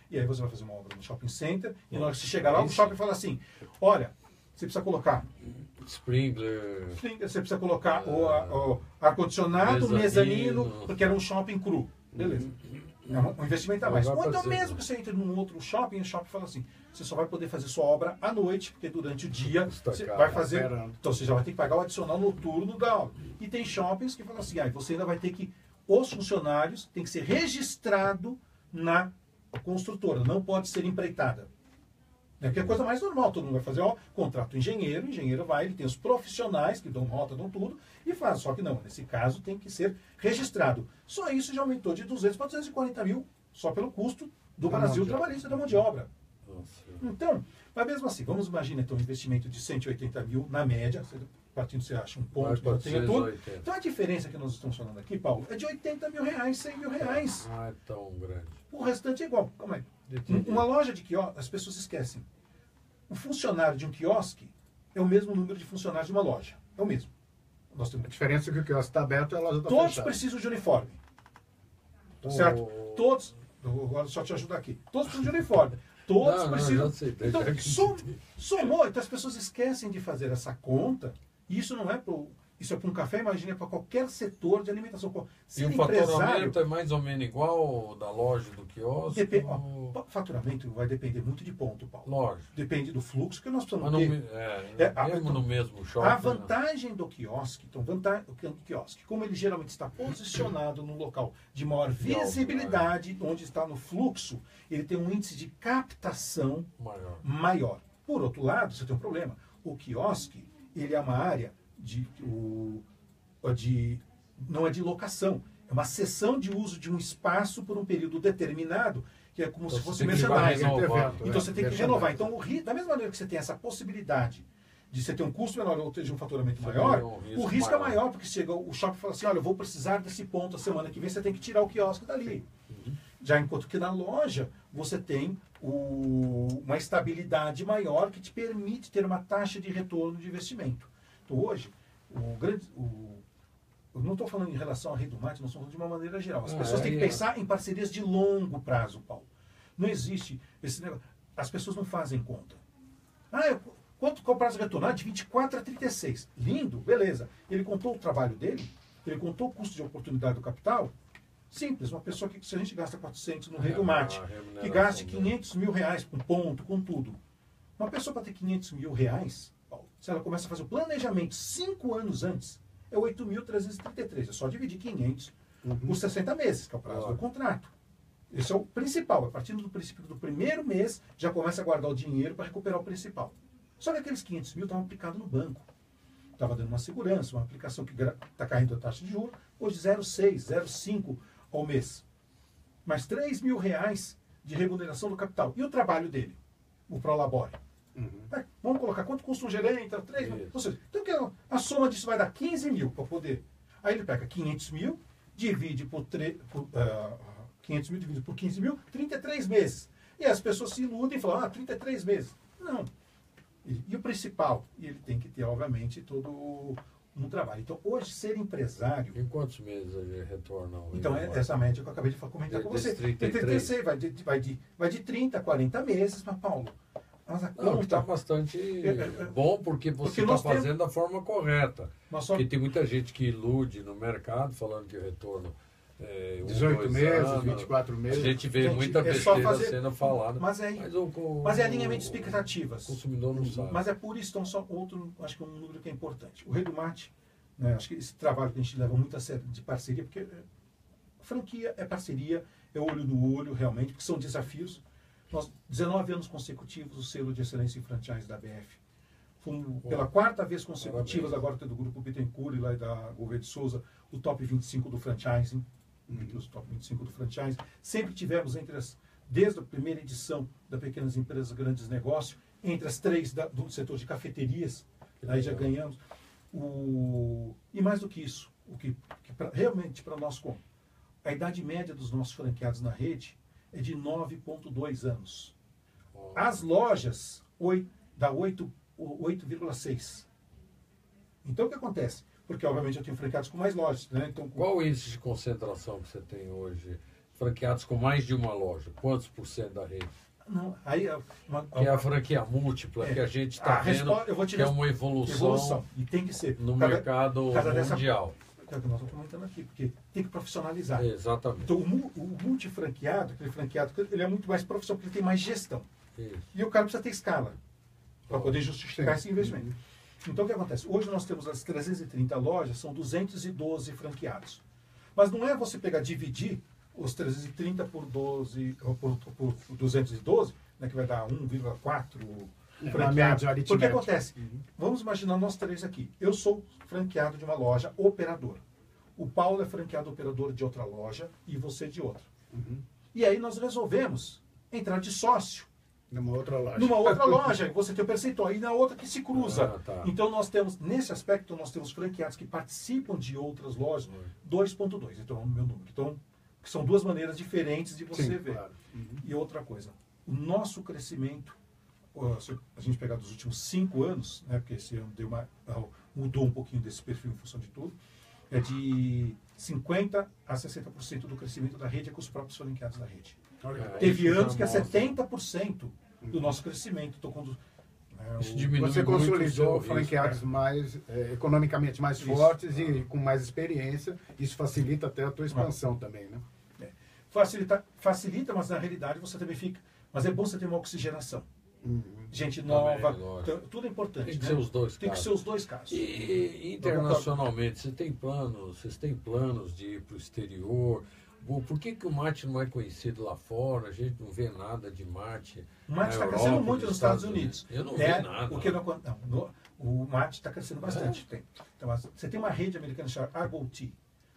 E aí você vai fazer uma obra no shopping center, e na hora que você chegar lá, o shopping fala assim, olha, você precisa colocar Sprinkler, você precisa colocar o ar-condicionado, mezanino, porque era um shopping cru. Beleza. É um investimento a mais. Ou então mesmo que você entre num outro shopping, o shopping fala assim, você só vai poder fazer sua obra à noite, porque durante o dia você vai fazer... Então você já vai ter que pagar o adicional noturno da obra. E tem shoppings que falam assim, você ainda vai ter que... Os funcionários têm que ser registrado na construtora, não pode ser empreitada. Que é a coisa mais normal, todo mundo vai fazer, contrata o engenheiro vai, ele tem os profissionais que dão nota, dão tudo, e faz. Só que não, nesse caso tem que ser registrado. Só isso já aumentou de 200 para 240 mil, só pelo custo do Brasil trabalhista da mão de obra. Então, mas mesmo assim, vamos imaginar então um investimento de 180 mil na média, partindo você acha um ponto, que tenha tudo. Então a diferença que nós estamos falando aqui, Paulo, é de 80 mil reais, 100 mil reais. Ah, é tão grande. O restante é igual. Calma aí. Uma loja de quiosque, as pessoas esquecem. O funcionário de um quiosque é o mesmo número de funcionários de uma loja. É o mesmo. Nós temos... A diferença é que o quiosque está aberto e a loja está Todos fechada. precisam de uniforme. Certo? Todos. Agora só te ajudar aqui. Todos precisam de uniforme. Todos precisam. Então, somou. Então as pessoas esquecem de fazer essa conta. E isso não é para isso é para um café, imagina, para qualquer setor de alimentação. E o faturamento é mais ou menos igual da loja, do quiosque? Faturamento vai depender muito de ponto, Paulo. Lógico. Depende do fluxo que nós precisamos ter. Mesmo no mesmo shopping. A vantagem do quiosque, como ele geralmente está posicionado num local de maior visibilidade, onde está no fluxo, ele tem um índice de captação maior. Por outro lado, você tem um problema. O quiosque, ele é uma área não é de locação, é uma cessão de uso de um espaço por um período determinado, que é como se fosse merchandising. Então você tem que renovar. Então, da mesma maneira que você tem essa possibilidade de você ter um custo menor ou ter um faturamento maior, o risco é maior, porque chega o shopping e fala assim, olha, eu vou precisar desse ponto a semana que vem, você tem que tirar o quiosque dali. Já enquanto que na loja você tem uma estabilidade maior que te permite ter uma taxa de retorno de investimento. Então hoje, eu não estou falando em relação à Redumate, nós estamos falando de uma maneira geral. As pessoas têm que pensar em parcerias de longo prazo, Paulo. Não existe esse negócio. As pessoas não fazem conta. Qual o prazo de retorno? De 24 a 36. Lindo, beleza. Ele contou o trabalho dele? Ele contou o custo de oportunidade do capital? Simples, uma pessoa que, se a gente gasta 400 no Redumate, que gaste 500 mil reais com ponto, com tudo. Uma pessoa para ter 500 mil reais, se ela começa a fazer o planejamento 5 anos antes, é 8.333. É só dividir 500 por 60 meses, que é o prazo do contrato. Esse é o principal. A partir do princípio do primeiro mês, já começa a guardar o dinheiro para recuperar o principal. Só que aqueles 500 mil estavam aplicados no banco. Estava dando uma segurança, uma aplicação que está caindo a taxa de juros, hoje 0,6, 0,5 ao mês. Mais 3 mil reais de remuneração do capital. E o trabalho dele? O Prolabore. Vamos colocar quanto custa um gerente? 3 mil. Ou seja, então a soma disso vai dar 15 mil para poder. Aí ele pega 500 mil, divide por 500 mil dividido por 15 mil, 33 meses. E as pessoas se iludem e falam, 33 meses. Não. E o principal? E ele tem que ter, obviamente, todo um trabalho. Então, hoje, ser empresário... Em quantos meses ele retorna? Então, essa média que eu acabei de comentar com você. 33. Vai de 30 a 40 meses, mas, Paulo... Está bastante bom porque você está fazendo da forma correta. Porque tem muita gente que ilude no mercado falando que o retorno é 18 meses, 24 meses. A gente vê muita besteira sendo falada. Mas é alinhamento de expectativas. O consumidor não sabe. Mas é por isso, então, só outro, acho que é um número que é importante. O Redumate, acho que esse trabalho que a gente leva muito a sério de parceria, porque franquia é parceria, é olho no olho, realmente, porque são desafios. Nós, 19 anos consecutivos, o selo de excelência em franchise da BF. Fomos pela 4ª vez consecutiva, agora do Grupo Bittencourt e lá da Gouveia de Souza, o top 25 do franchising, entre os top 25 do franchising. Sempre tivemos desde a primeira edição da Pequenas Empresas Grandes Negócios, entre as 3 do setor de cafeterias, aí já ganhamos. E mais do que isso, realmente para nós como? A idade média dos nossos franqueados na rede é de 9,2 anos. As lojas dá 8,6. Então o que acontece? Porque obviamente eu tenho franqueados com mais lojas. Então, qual é esse de concentração que você tem hoje? Franqueados com mais de uma loja? Quantos % da rede? Não, aí que é a franquia múltipla, que a gente está vendo que é uma evolução e tem que ser no mercado mundial. É o que nós estamos comentando aqui, porque tem que profissionalizar. Exatamente. Então, o multifranqueado, aquele franqueado, ele é muito mais profissional, porque ele tem mais gestão. Isso. E o cara precisa ter escala para poder justificar esse investimento. Então, o que acontece? Hoje nós temos as 330 lojas, são 212 franqueados. Mas não é você pegar, dividir os 330 por 12, por 212, né, que vai dar 1,4 uma média aritmética. Porque acontece, vamos imaginar nós três aqui. Eu sou franqueado de uma loja, operador. O Paulo é franqueado operador de outra loja e você de outra. E aí nós resolvemos entrar de sócio. Numa outra loja. Numa outra loja, você tem o percentual, e na outra que se cruza. Tá. Então nós temos, nesse aspecto, nós temos franqueados que participam de outras lojas, 2.2, então é o meu número. Então, que são duas maneiras diferentes de você Sim, ver. claro. E outra coisa, o nosso crescimento, se a gente pegar dos últimos 5 anos, né, porque esse ano mudou um pouquinho desse perfil em função de tudo, é de 50% a 60% do crescimento da rede é com os próprios franqueados da rede. Teve anos que é 70% do nosso crescimento. Então, quando, isso diminui você muito consolidou o seu franqueados mais economicamente mais fortes e com mais experiência. Isso facilita até a tua expansão também, né? Facilita, mas na realidade você também fica... Mas é bom você ter uma oxigenação. Gente nova, então, tudo é importante. Tem que né? ser os dois Tem casos. que ser os dois casos. E internacionalmente, vocês têm planos de ir para o exterior? Por que o mate não é conhecido lá fora? A gente não vê nada de mate. O mate está crescendo muito nos Estados Unidos. Eu não vi nada. O mate está crescendo bastante. Então, você tem uma rede americana chamada Arbol Tea.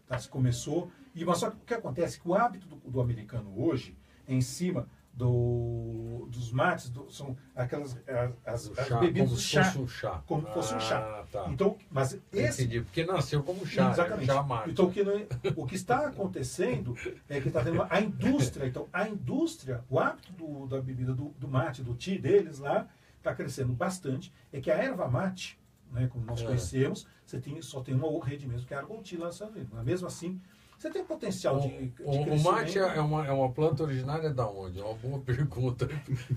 Tá? Se começou. Mas só que o que acontece é que o hábito do americano hoje é em cima dos mates, são aquelas as bebidas do chá. Como se fosse um chá. Tá. Então, mas esse... Entendi, porque nasceu como chá. Exatamente. Chá mate. Então, o que está acontecendo é que está tendo a indústria. Então, a indústria, o hábito da bebida do mate, do tea deles lá, está crescendo bastante. É que a erva mate, né, como nós conhecemos, só tem uma rede mesmo, que é a Arbol Tea lá nos Estados Unidos. Mas mesmo assim, você tem potencial de crescimento. O mate é uma planta originária da onde? É uma boa pergunta,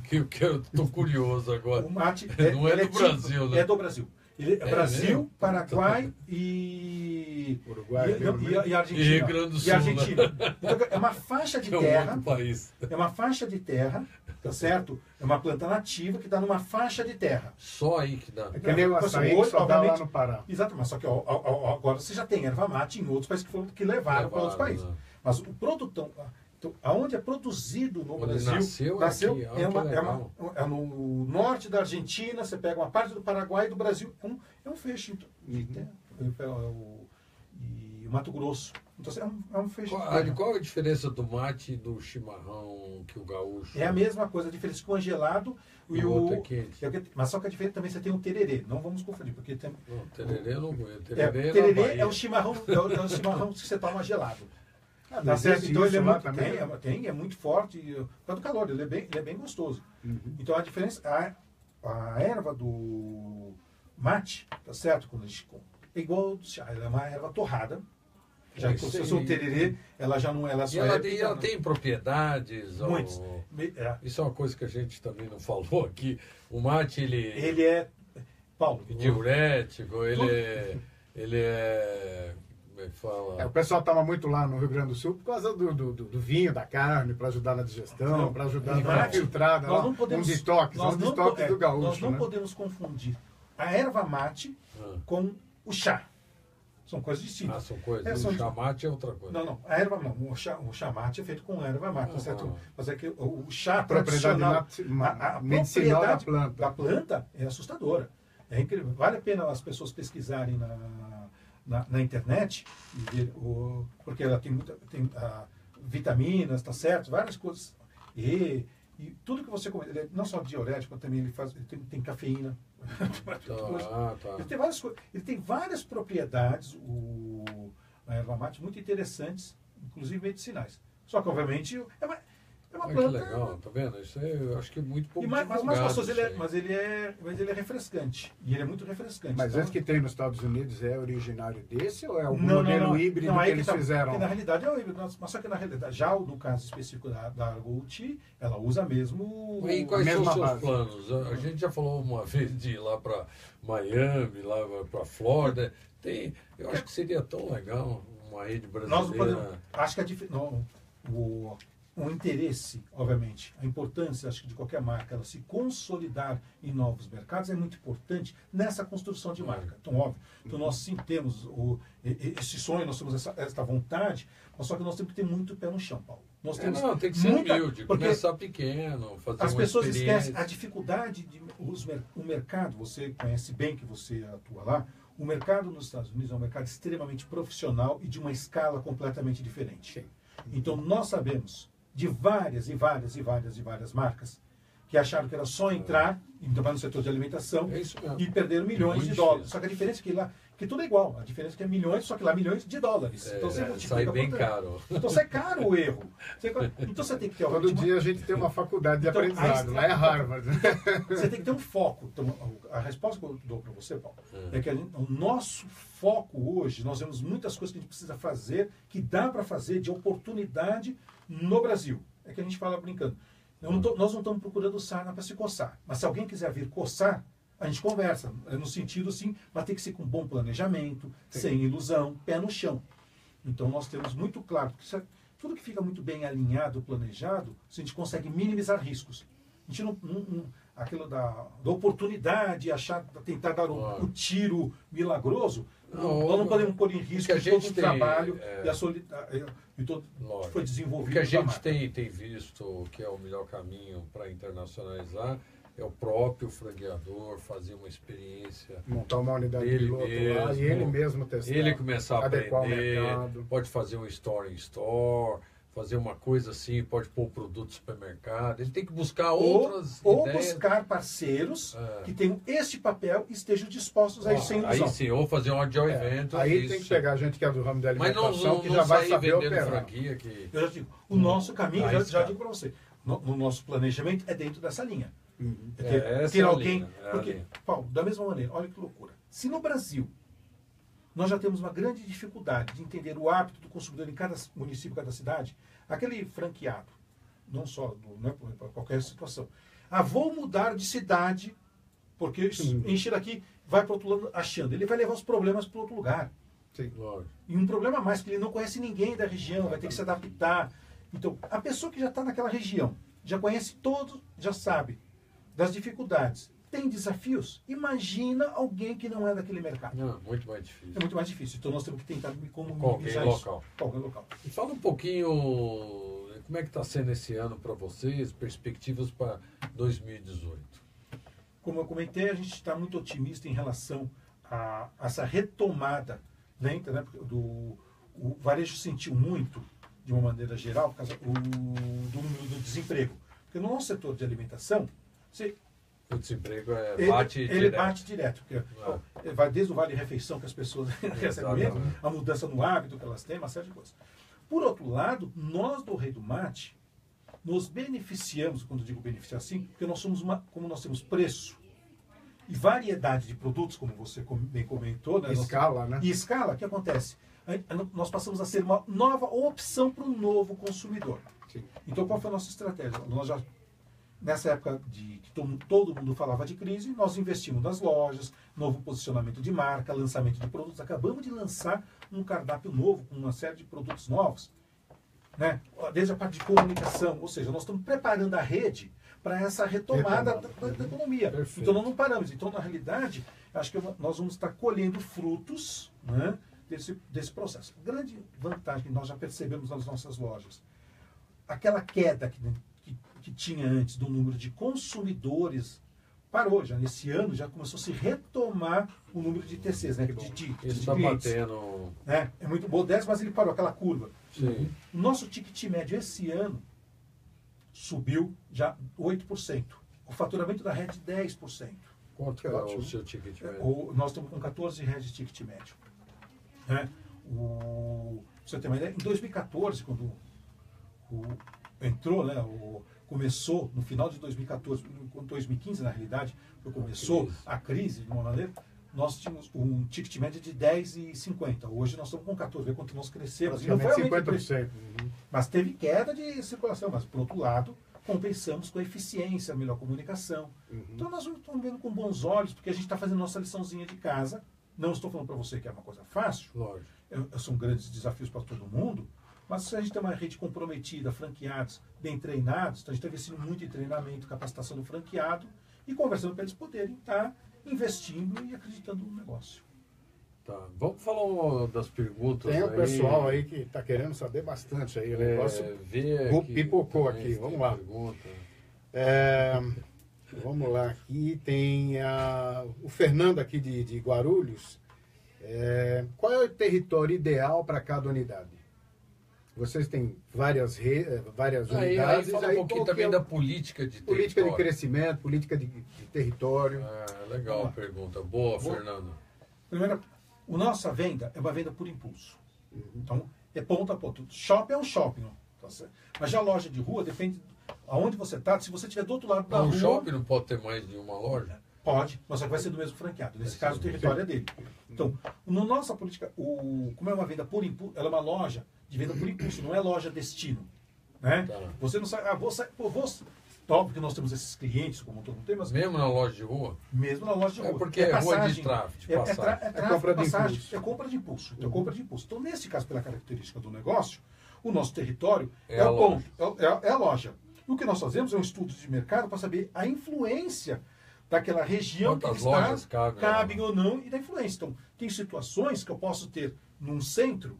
que eu estou curioso agora. O mate não é do Brasil, né? É do Brasil. Ele é Brasil, mesmo? Paraguai e Uruguai, e Argentina. E Rio Grande do Sul, E Argentina. Então, é uma faixa de terra. País. É uma faixa de terra, tá certo? É uma planta nativa que está numa faixa de terra. Só aí que dá. É que nem o açaí que só dá lá no Pará. Exato, mas só que agora você já tem erva mate em outros países que levaram para outros países. Né? Mas o produtão, então, aonde é produzido no Brasil, nasceu aqui. É no norte da Argentina, você pega uma parte do Paraguai e do Brasil, é um feixe de terra. E o Mato Grosso. Então é um feixe de terra. Qual a diferença do mate e do chimarrão que o gaúcho... É a mesma coisa, a diferença é congelado e o outro é quente. Mas só que a diferença também você tem o tererê, não vamos confundir, porque tem... Não, tererê eu não conheço. Tererê é o chimarrão, é o chimarrão que você toma gelado. Tá certo? Então ele é muito, é muito forte, por causa do calor, ele é bem gostoso. Então a diferença, a erva do mate, tá certo? Quando a gente é igual ao do chá, ela é uma erva torrada. Já que se fosse um tererê, ela já não ela só ela tem propriedades. Muitos. Isso é uma coisa que a gente também não falou aqui. O mate, ele é, Paulo, diurético, ele é como é que fala? O pessoal estava muito lá no Rio Grande do Sul por causa do vinho, da carne, para ajudar na digestão, para ajudar na filtrada, um detox do gaúcho. Nós não podemos confundir a erva mate com o chá. São coisas distintas. São coisas. O chá mate é outra coisa. Não. A erva não. O chá mate é feito com erva mate, certo? Mas é que o chá a propriedade medicinal da planta é assustadora. É incrível. Vale a pena as pessoas pesquisarem na internet, porque ela tem vitaminas, tá certo? Várias coisas. E tudo que você come, ele é não só diurético, também ele tem cafeína. Ele tem várias coisas. Ele tem várias propriedades, a erva mate, muito interessantes, inclusive medicinais. Só que, obviamente, é uma planta. Que legal, tá vendo? Isso eu acho que é muito pouco. Mas gostoso, mas ele é refrescante. E ele é muito refrescante. Mas esse que tem nos Estados Unidos é originário desse ou é o modelo híbrido que eles fizeram? Na realidade é o híbrido, mas só que na realidade, já no caso específico da Arbol Tea, ela usa mesmo. E quais são os seus planos? A gente já falou uma vez de ir lá para Miami, lá para Flórida. Eu acho que seria tão legal uma rede brasileira. Nós não podemos. Acho que um interesse, obviamente, a importância, acho que de qualquer marca, ela se consolidar em novos mercados é muito importante nessa construção de marca. Então, óbvio, então nós sim temos esse sonho, nós temos essa vontade, mas só que nós temos que ter muito pé no chão, Paulo. Nós temos tem que ser humilde, começar pequeno, fazer as uma pessoas experiência. esquecem a dificuldade o mercado, você conhece bem que você atua lá, o mercado nos Estados Unidos é um mercado extremamente profissional e de uma escala completamente diferente. Então, nós sabemos de várias marcas que acharam que era só entrar no setor de alimentação e perderam milhões de dólares. Só que a diferença é que lá, que tudo é igual, a diferença é que é milhões, só que lá milhões de dólares. Então você sai bem caro. Então sai caro o erro. Então você tem que ter todo dia a gente tem uma faculdade de aprendizado, lá é Harvard. Você tem que ter um foco. Então, a resposta que eu dou para você, Paulo, é que o nosso foco hoje, nós vemos muitas coisas que a gente precisa fazer, que dá para fazer de oportunidade no Brasil. É que a gente fala brincando. Nós não estamos procurando sarna para se coçar. Mas se alguém quiser vir coçar, a gente conversa. No sentido, assim, vai ter que ser com bom planejamento, sem ilusão, pé no chão. Então, nós temos muito claro que tudo que fica muito bem alinhado, planejado, a gente consegue minimizar riscos. A gente aquilo da oportunidade, tentar dar o tiro milagroso, nós não podemos pôr em risco todo o trabalho e todo que foi desenvolvido. O que a gente tem visto que é o melhor caminho para internacionalizar é o próprio franqueador fazer uma experiência. Montar uma unidade piloto lá e ele mesmo testar. Ele começar a aprender, pode fazer um store em store, fazer uma coisa assim, pode pôr produto no supermercado. Ele tem que buscar outras ideias. Ou buscar parceiros que tenham este papel e estejam dispostos a isso sem ilusão. Aí sim, ou fazer um joint event. Aí tem que pegar gente que é do ramo da alimentação, mas que já vai saber operar. Franquia que... Eu já digo, o nosso caminho, já digo para você, no nosso planejamento é dentro dessa linha. Ter alguém... Porque, Paulo, da mesma maneira, olha que loucura. Se no Brasil nós já temos uma grande dificuldade de entender o hábito do consumidor em cada município, cada cidade, aquele franqueado, não só para qualquer situação. Vou mudar de cidade, porque encher aqui, vai para outro lado achando. Ele vai levar os problemas para outro lugar. Sim. E um problema a mais, que ele não conhece ninguém da região, vai ter que se adaptar. Então, a pessoa que já está naquela região, já conhece todos, já sabe das dificuldades, tem desafios. Imagina alguém que não é daquele mercado. Não, muito mais difícil. É muito mais difícil. Então nós temos que tentar qualquer local. Qualquer local. E fala um pouquinho como é que está sendo esse ano para vocês, perspectivas para 2018. Como eu comentei, a gente está muito otimista em relação a essa retomada lenta, né? O varejo sentiu muito, de uma maneira geral, por causa do número do desemprego. Porque no nosso setor de alimentação, o desemprego ele bate direto. Porque vai desde o vale-refeição que as pessoas recebem mesmo, a mudança no hábito que elas têm, uma série de coisas. Por outro lado, nós do Rei do Mate nos beneficiamos, quando eu digo beneficiar assim, porque nós somos como nós temos preço e variedade de produtos, como você bem comentou, né? Escala, né? E escala, o que acontece? Nós passamos a ser uma nova opção para o novo consumidor. Sim. Então, qual foi a nossa estratégia? Nós já, nessa época que todo mundo falava de crise, nós investimos nas lojas, novo posicionamento de marca, lançamento de produtos. Acabamos de lançar um cardápio novo, com uma série de produtos novos, né? Desde a parte de comunicação, ou seja, nós estamos preparando a rede para essa retomada da economia. Perfeito. Então, nós não paramos. Então, na realidade, acho que nós vamos estar colhendo frutos, né, desse processo. Grande vantagem que nós já percebemos nas nossas lojas. Aquela queda que tinha antes do número de consumidores parou. Já nesse ano já começou a se retomar o número de TCs, né? De está batendo. É muito modesto, mas ele parou, aquela curva. Sim. O nosso ticket médio esse ano subiu já 8%. O faturamento da rede 10%. Quanto é o seu ticket médio? Nós estamos com 14 reais de ticket médio. Né? Você tem uma ideia? Em 2014, quando entrou, né, começou, no final de 2014, 2015 na realidade, começou a crise de uma maneira, nós tínhamos um ticket médio de 10,50. Hoje nós estamos com 14, vê quanto nós crescemos. Não foi 50%. Mas teve queda de circulação, mas por outro lado, compensamos com a eficiência, a melhor comunicação. Então nós estamos vendo com bons olhos, porque a gente está fazendo nossa liçãozinha de casa. Não estou falando para você que é uma coisa fácil. Lógico. São grandes desafios para todo mundo, Mas se a gente tem uma rede comprometida, franqueados, bem treinados, então a gente está investindo muito em treinamento, capacitação do franqueado e conversando para eles poderem estar investindo e acreditando no negócio. Tá. Vamos falar das perguntas. Tem um pessoal aí que está querendo saber bastante aí. O negócio pipocou aqui. Vamos lá. Vamos lá. Aqui tem o Fernando aqui de Guarulhos. Qual é o território ideal para cada unidade? Vocês têm várias unidades. Aí fala um pouquinho também da política de território. Política de crescimento, política de território. Legal a pergunta. Boa, Fernando. Primeiro, a nossa venda é uma venda por impulso. Então, é ponto a ponto. Shopping é um shopping. Tá certo? Mas já a loja de rua depende aonde você está. Se você estiver do outro lado da rua... Um shopping não pode ter mais de uma loja? Pode, mas só que vai ser do mesmo franqueado. Nesse caso, o território é dele. Então, na nossa política, como é uma venda por impulso, ela é uma loja de venda por impulso, não é loja destino. Né? Tá. Você não sai, óbvio que nós temos esses clientes, como todo mundo tem, mas... Mesmo na loja de rua? Mesmo na loja de rua. Porque é rua de tráfego, compra de passagem, impulso. é compra de impulso. Então, compra de impulso. Então, nesse caso, pela característica do negócio, o nosso território é o ponto, é a loja. E o que nós fazemos é um estudo de mercado para saber a influência daquela região que lojas cabem ou não, e da influência. Então, tem situações que eu posso ter num centro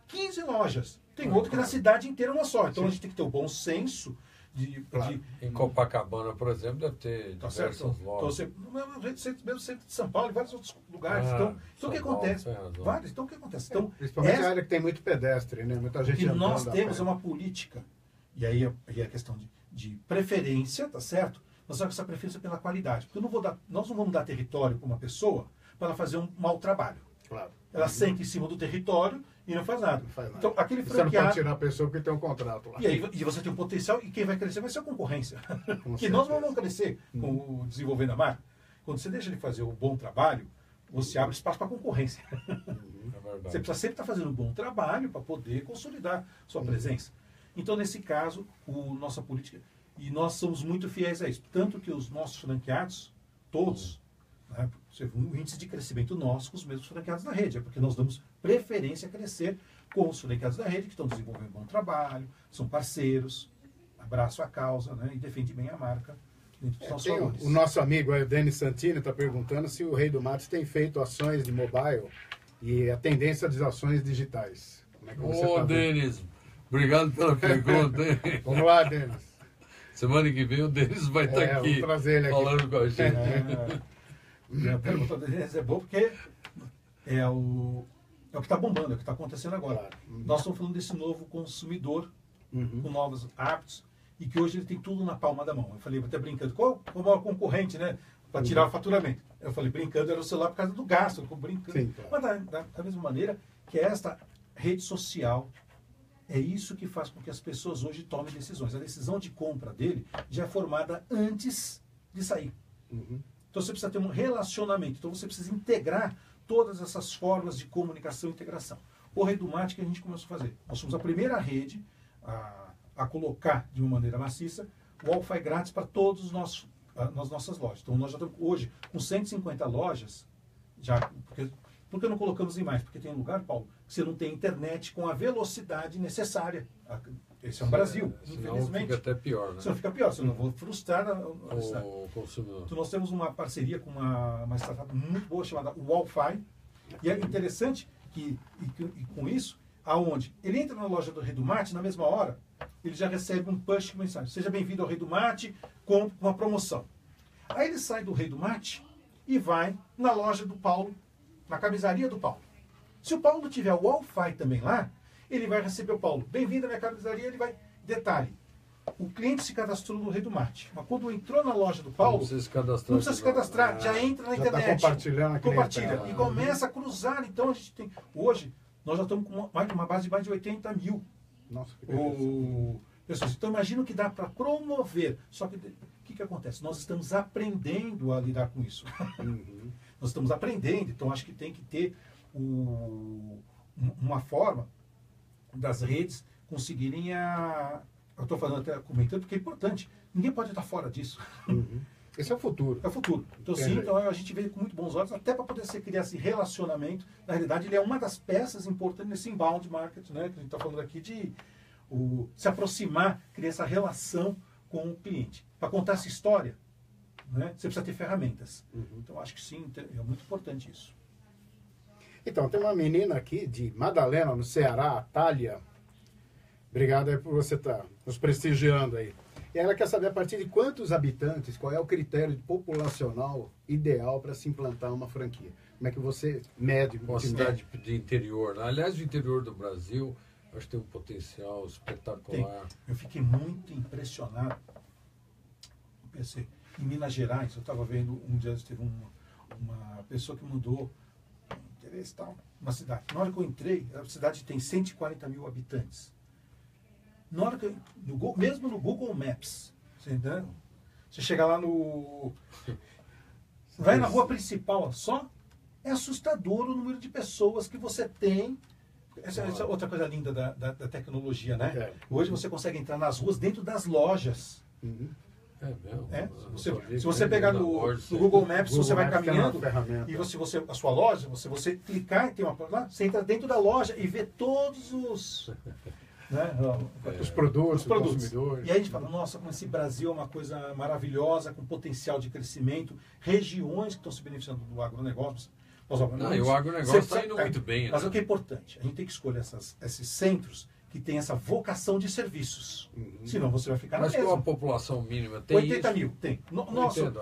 15 lojas. Tem outro que na cidade inteira uma só. Então, a gente tem que ter o bom senso Em Copacabana, por exemplo, deve ter diversas lojas. Então, mesmo centro de São Paulo e vários outros lugares. Então, o que acontece? Então, o que acontece? Então, principalmente a área que tem muito pedestre, né? Muita gente que nós temos uma política, e aí é questão de preferência, tá certo? Nós temos essa preferência pela qualidade. Porque nós não vamos dar território para uma pessoa para ela fazer um mau trabalho. Claro. Ela senta em cima do território e não faz nada. Então, aquele franqueado... Você não pode tirar a pessoa porque tem um contrato lá. E você tem um potencial, e quem vai crescer vai ser a concorrência. Que nós não vamos crescer desenvolvendo a marca. Quando você deixa ele fazer o bom trabalho, você abre espaço para a concorrência. Você precisa sempre estar fazendo um bom trabalho para poder consolidar sua presença. Então, nesse caso, nossa política... E nós somos muito fiéis a isso. Tanto que os nossos franqueados, todos, né, o índice de crescimento nosso com os mesmos franqueados da rede. É porque nós damos preferência a crescer com os franqueados da rede, que estão desenvolvendo bom trabalho, são parceiros, abraçam a causa, né, e defendem bem a marca dentro dos nossos valores. O nosso amigo, o Denis Santini, está perguntando se o Rei do Matos tem feito ações de mobile e a tendência das ações digitais. Como é que você tá Denis, obrigado pela pergunta. Vamos lá, Denis. Semana que vem o Denis vai estar aqui falando com a gente. A pergunta do Denis é boa porque é o que está bombando, é o que está acontecendo agora. Claro. Nós estamos falando desse novo consumidor com novos hábitos e que hoje ele tem tudo na palma da mão. Eu falei, até brincando, qual o maior concorrente, né? Para tirar o faturamento. Eu falei, brincando, era o celular por causa do gasto. Eu brincando. Sim, claro. Mas da mesma maneira que esta rede social, é isso que faz com que as pessoas hoje tomem decisões. A decisão de compra dele já é formada antes de sair. Então você precisa ter um relacionamento. Então você precisa integrar todas essas formas de comunicação e integração. O Rei do Mate que a gente começou a fazer. Nós somos a primeira rede a colocar de uma maneira maciça o Wi-Fi grátis para todos nas nossas lojas. Então nós já estamos hoje com 150 lojas, já, por que não colocamos em mais? Porque tem um lugar, Paulo, que você não tem internet com a velocidade necessária. Esse é o Brasil, infelizmente. Fica até pior, né? Senão fica pior, senão eu vou frustrar o consumidor. Então nós temos uma parceria com uma startup muito boa chamada Wi-Fi. E é interessante que com isso, aonde ele entra na loja do Rei do Mate, na mesma hora, ele já recebe um push com mensagem. Seja bem-vindo ao Rei do Mate com uma promoção. Aí ele sai do Rei do Mate e vai na loja do Paulo, na camisaria do Paulo. Se o Paulo tiver o Wi-Fi também lá, ele vai receber o Paulo. Bem-vindo à minha camisaria, ele vai... Detalhe, o cliente se cadastrou no Rei do Mate. Mas quando entrou na loja do Paulo, não precisa se cadastrar, já entra na internet. Tá compartilha e começa a cruzar. Então a gente tem... Hoje, nós já estamos com uma base de mais de 80 mil. Nossa, que beleza. Pessoas. Então imagina o que dá para promover. Só que o que acontece? Nós estamos aprendendo a lidar com isso. Nós estamos aprendendo, então acho que tem que ter uma forma das redes conseguirem eu estou falando até comentando porque é importante. Ninguém pode estar fora disso. Esse é o futuro. É o futuro. Então, sim, então a gente vê com muito bons olhos, até para poder criar esse relacionamento. Na realidade, ele é uma das peças importantes nesse inbound market, né? Que a gente está falando aqui de se aproximar, criar essa relação com o cliente. Para contar essa história, né, você precisa ter ferramentas. Então, acho que sim, é muito importante isso. Então, tem uma menina aqui de Madalena, no Ceará, a Thalia. Obrigado aí por você estar nos prestigiando aí. E ela quer saber a partir de quantos habitantes, qual é o critério populacional ideal para se implantar uma franquia. Como é que você mede? Uma cidade de interior, né? Aliás, o interior do Brasil, acho que tem um potencial espetacular. Eu fiquei muito impressionado. Eu pensei, em Minas Gerais, eu estava vendo, um dia teve uma pessoa que mudou interesse tal, uma cidade. Na hora que eu entrei, a cidade tem 140 mil habitantes. Na hora que mesmo no Google Maps, você entendeu? Você chega lá vai na rua principal, só é assustador o número de pessoas que você tem. Essa é outra coisa linda da tecnologia, né? É. Hoje você consegue entrar nas ruas dentro das lojas. É mesmo? Se você pegar no Google Maps, você vai caminhando e a sua loja, você clicar e tem uma lá, você entra dentro da loja e vê todos os os produtos, os consumidores. E aí a gente fala, nossa, como esse Brasil é uma coisa maravilhosa, com potencial de crescimento, regiões que estão se beneficiando do agronegócio. E o agronegócio está indo muito bem. Mas o que é importante? A gente tem que escolher esses centros que têm essa vocação de serviços. Senão você vai ficar na mesma. Mas qual a população mínima? Tem 80 mil, tem. Nossa,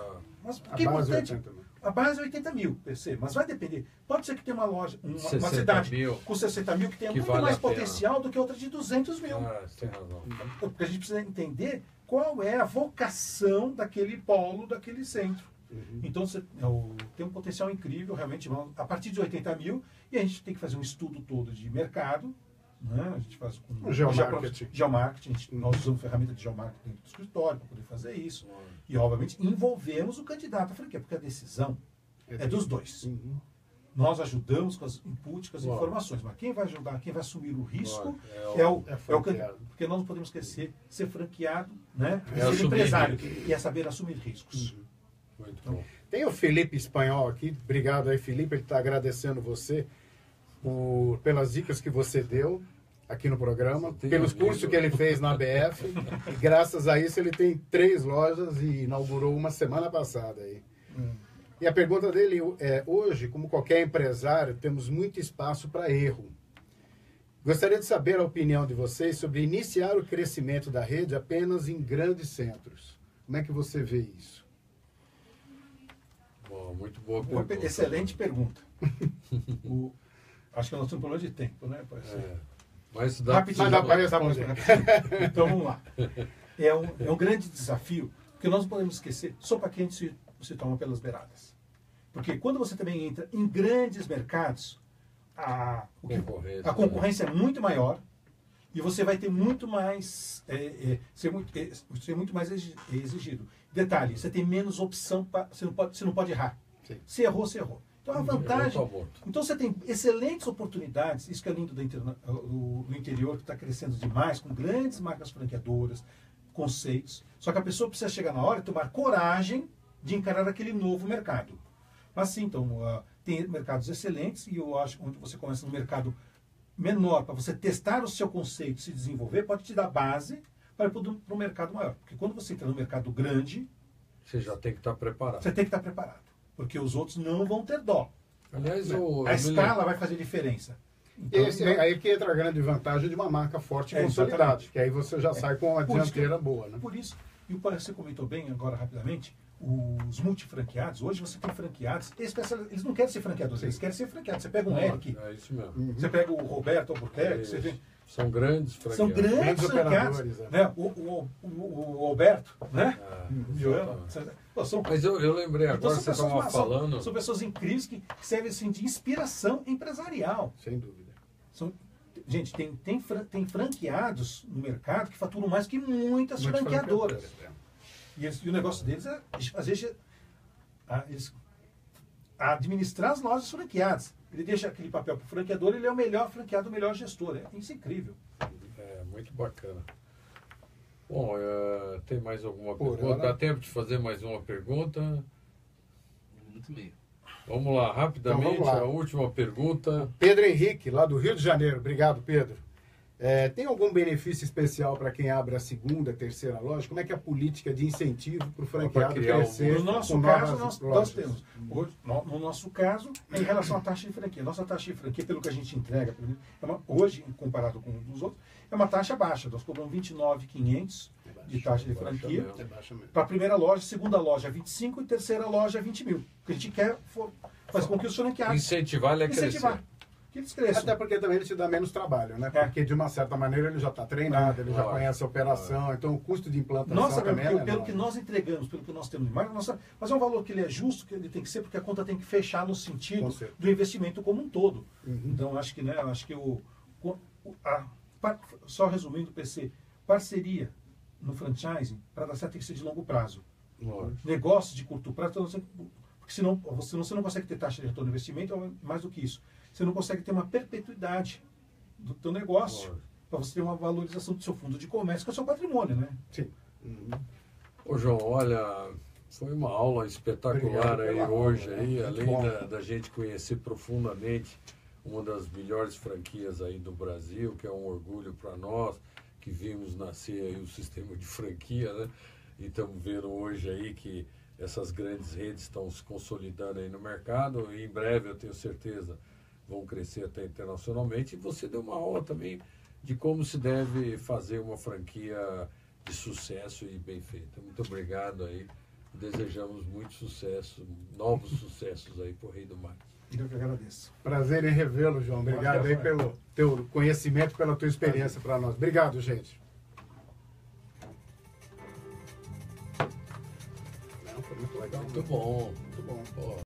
mas o que é importante? A base é 80 mil, PC, mas vai depender. Pode ser que tenha uma loja, uma cidade com 60 mil que tenha muito mais potencial do que outra de 200 mil. Você tem razão. Porque a gente precisa entender qual é a vocação daquele polo, daquele centro. Então, tem um potencial incrível, realmente, a partir de 80 mil, e a gente tem que fazer um estudo todo de mercado, né? A gente faz com geomarketing, nós usamos ferramenta de geomarketing dentro do escritório para poder fazer isso. E, obviamente, envolvemos o candidato à franquia, porque a decisão é dos dois. Nós ajudamos com as inputs, com as informações, mas quem vai ajudar, quem vai assumir o risco é o candidato. Porque nós não podemos esquecer, ser franqueado, né? Ser empresário, e é saber assumir riscos. Muito bom. Tem o Felipe Espanhol aqui. Obrigado aí, Felipe. Ele está agradecendo você pelas dicas que você deu aqui no programa, pelos cursos que ele fez na ABF. E graças a isso ele tem 3 lojas e inaugurou uma semana passada aí. E a pergunta dele é: hoje, como qualquer empresário, temos muito espaço para erro. Gostaria de saber a opinião de vocês sobre iniciar o crescimento da rede apenas em grandes centros. Como é que você vê isso? Muito boa pergunta. Excelente pergunta. Acho que nós temos um problema de tempo, né? Mas dá para responder. Então vamos lá. É um grande desafio, porque nós não podemos esquecer, sopa quente se toma pelas beiradas. Porque quando você também entra em grandes mercados, a concorrência é muito maior e você vai ter muito mais ser muito mais exigido. Detalhe, você tem menos opção, você não pode errar. Sim. Se errou, você errou. Então a vantagem. Então você tem excelentes oportunidades, isso que é lindo do interior, que está crescendo demais, com grandes marcas franqueadoras, conceitos. Só que a pessoa precisa chegar na hora e tomar coragem de encarar aquele novo mercado. Mas sim, então, tem mercados excelentes, e eu acho que onde você começa no mercado menor, para você testar o seu conceito, se desenvolver, pode te dar base para ir para o mercado maior. Porque quando você entra no mercado grande, você já tem que estar preparado. Você tem que estar preparado. Porque os outros não vão ter dó. Aliás, a escala vai fazer diferença. Então, aí que entra a grande vantagem de uma marca forte e consolidada. Que aí você já sai com uma dianteira boa. Né? Por isso, e você comentou bem agora rapidamente, os multifranqueados, hoje você tem franqueados, eles não querem ser franqueadores, eles querem ser franqueados. Você pega um Eric, isso mesmo. você pega o Roberto Albuquerque, você vê. São grandes franqueados. São grandes franqueados. Né? O Alberto, né? Mas eu lembrei agora, você estava falando. São pessoas incríveis que servem assim, de inspiração empresarial. Sem dúvida. Gente, tem franqueados no mercado que faturam mais que muitas franqueadoras. E o negócio deles é, às vezes, administrar as lojas franqueadas. Ele deixa aquele papel para o franqueador, ele é o melhor franqueado, o melhor gestor. Isso é incrível. Muito bacana. Bom, tem mais alguma Por pergunta? hora. Dá tempo de fazer mais uma pergunta? 1 minuto e meio. Vamos lá, rapidamente, Então, vamos lá. a última pergunta. Pedro Henrique, lá do Rio de Janeiro. Obrigado, Pedro. Tem algum benefício especial para quem abre a segunda, terceira loja? Como é que é a política de incentivo para o franqueado criar crescer? No nosso com caso, novas nós lojas? temos. No nosso caso, é em relação à taxa de franquia. Nossa taxa de franquia, pelo que a gente entrega, hoje, comparado com os outros, é uma taxa baixa. Nós cobramos R$ 29.500 de taxa de franquia. mesmo. É baixa mesmo. Para a primeira loja, segunda loja 25 e terceira loja 20 mil. O que a gente quer fazer com que os franqueados Incentivar ele a incentivar. crescer. Que eles cresçam. Até porque também ele te dá menos trabalho, né? É. Porque de uma certa maneira ele já está treinado, ele já Lógico. conhece a operação, então o custo de implantação Nós sabemos também que é pelo menor. que nós entregamos, pelo que nós temos de marca, mas é um valor que ele é justo, que ele tem que ser, porque a conta tem que fechar no Com sentido certeza. do investimento como um todo. Uhum. Então, acho que só resumindo, PC, parceria no franchising, para dar certo, tem que ser de longo prazo. Lógico. Negócios de curto prazo, porque senão você não consegue ter taxa de retorno do investimento, mais do que isso. Você não consegue ter uma perpetuidade do teu negócio, Lógico. para você ter uma valorização do seu fundo de comércio, que é o seu patrimônio, né? Sim. Uhum. Ô, João, olha, foi uma aula espetacular Obrigado aí pela hoje, aula, né? aí, Muito além bom. da gente conhecer profundamente uma das melhores franquias aí do Brasil, que é um orgulho para nós, que vimos nascer aí o sistema de franquia, né? E estamos vendo hoje aí que essas grandes redes estão se consolidando aí no mercado e em breve, eu tenho certeza, vão crescer até internacionalmente. E você deu uma aula também de como se deve fazer uma franquia de sucesso e bem feita. Muito obrigado aí. Desejamos muito sucesso, novos sucessos aí pro Rei do Mar. Eu que agradeço. Prazer em revê-lo, João. Obrigado aí pelo teu conhecimento, pela tua experiência para nós. Obrigado, gente. Não, foi muito legal. Muito bom. Muito bom. Pô,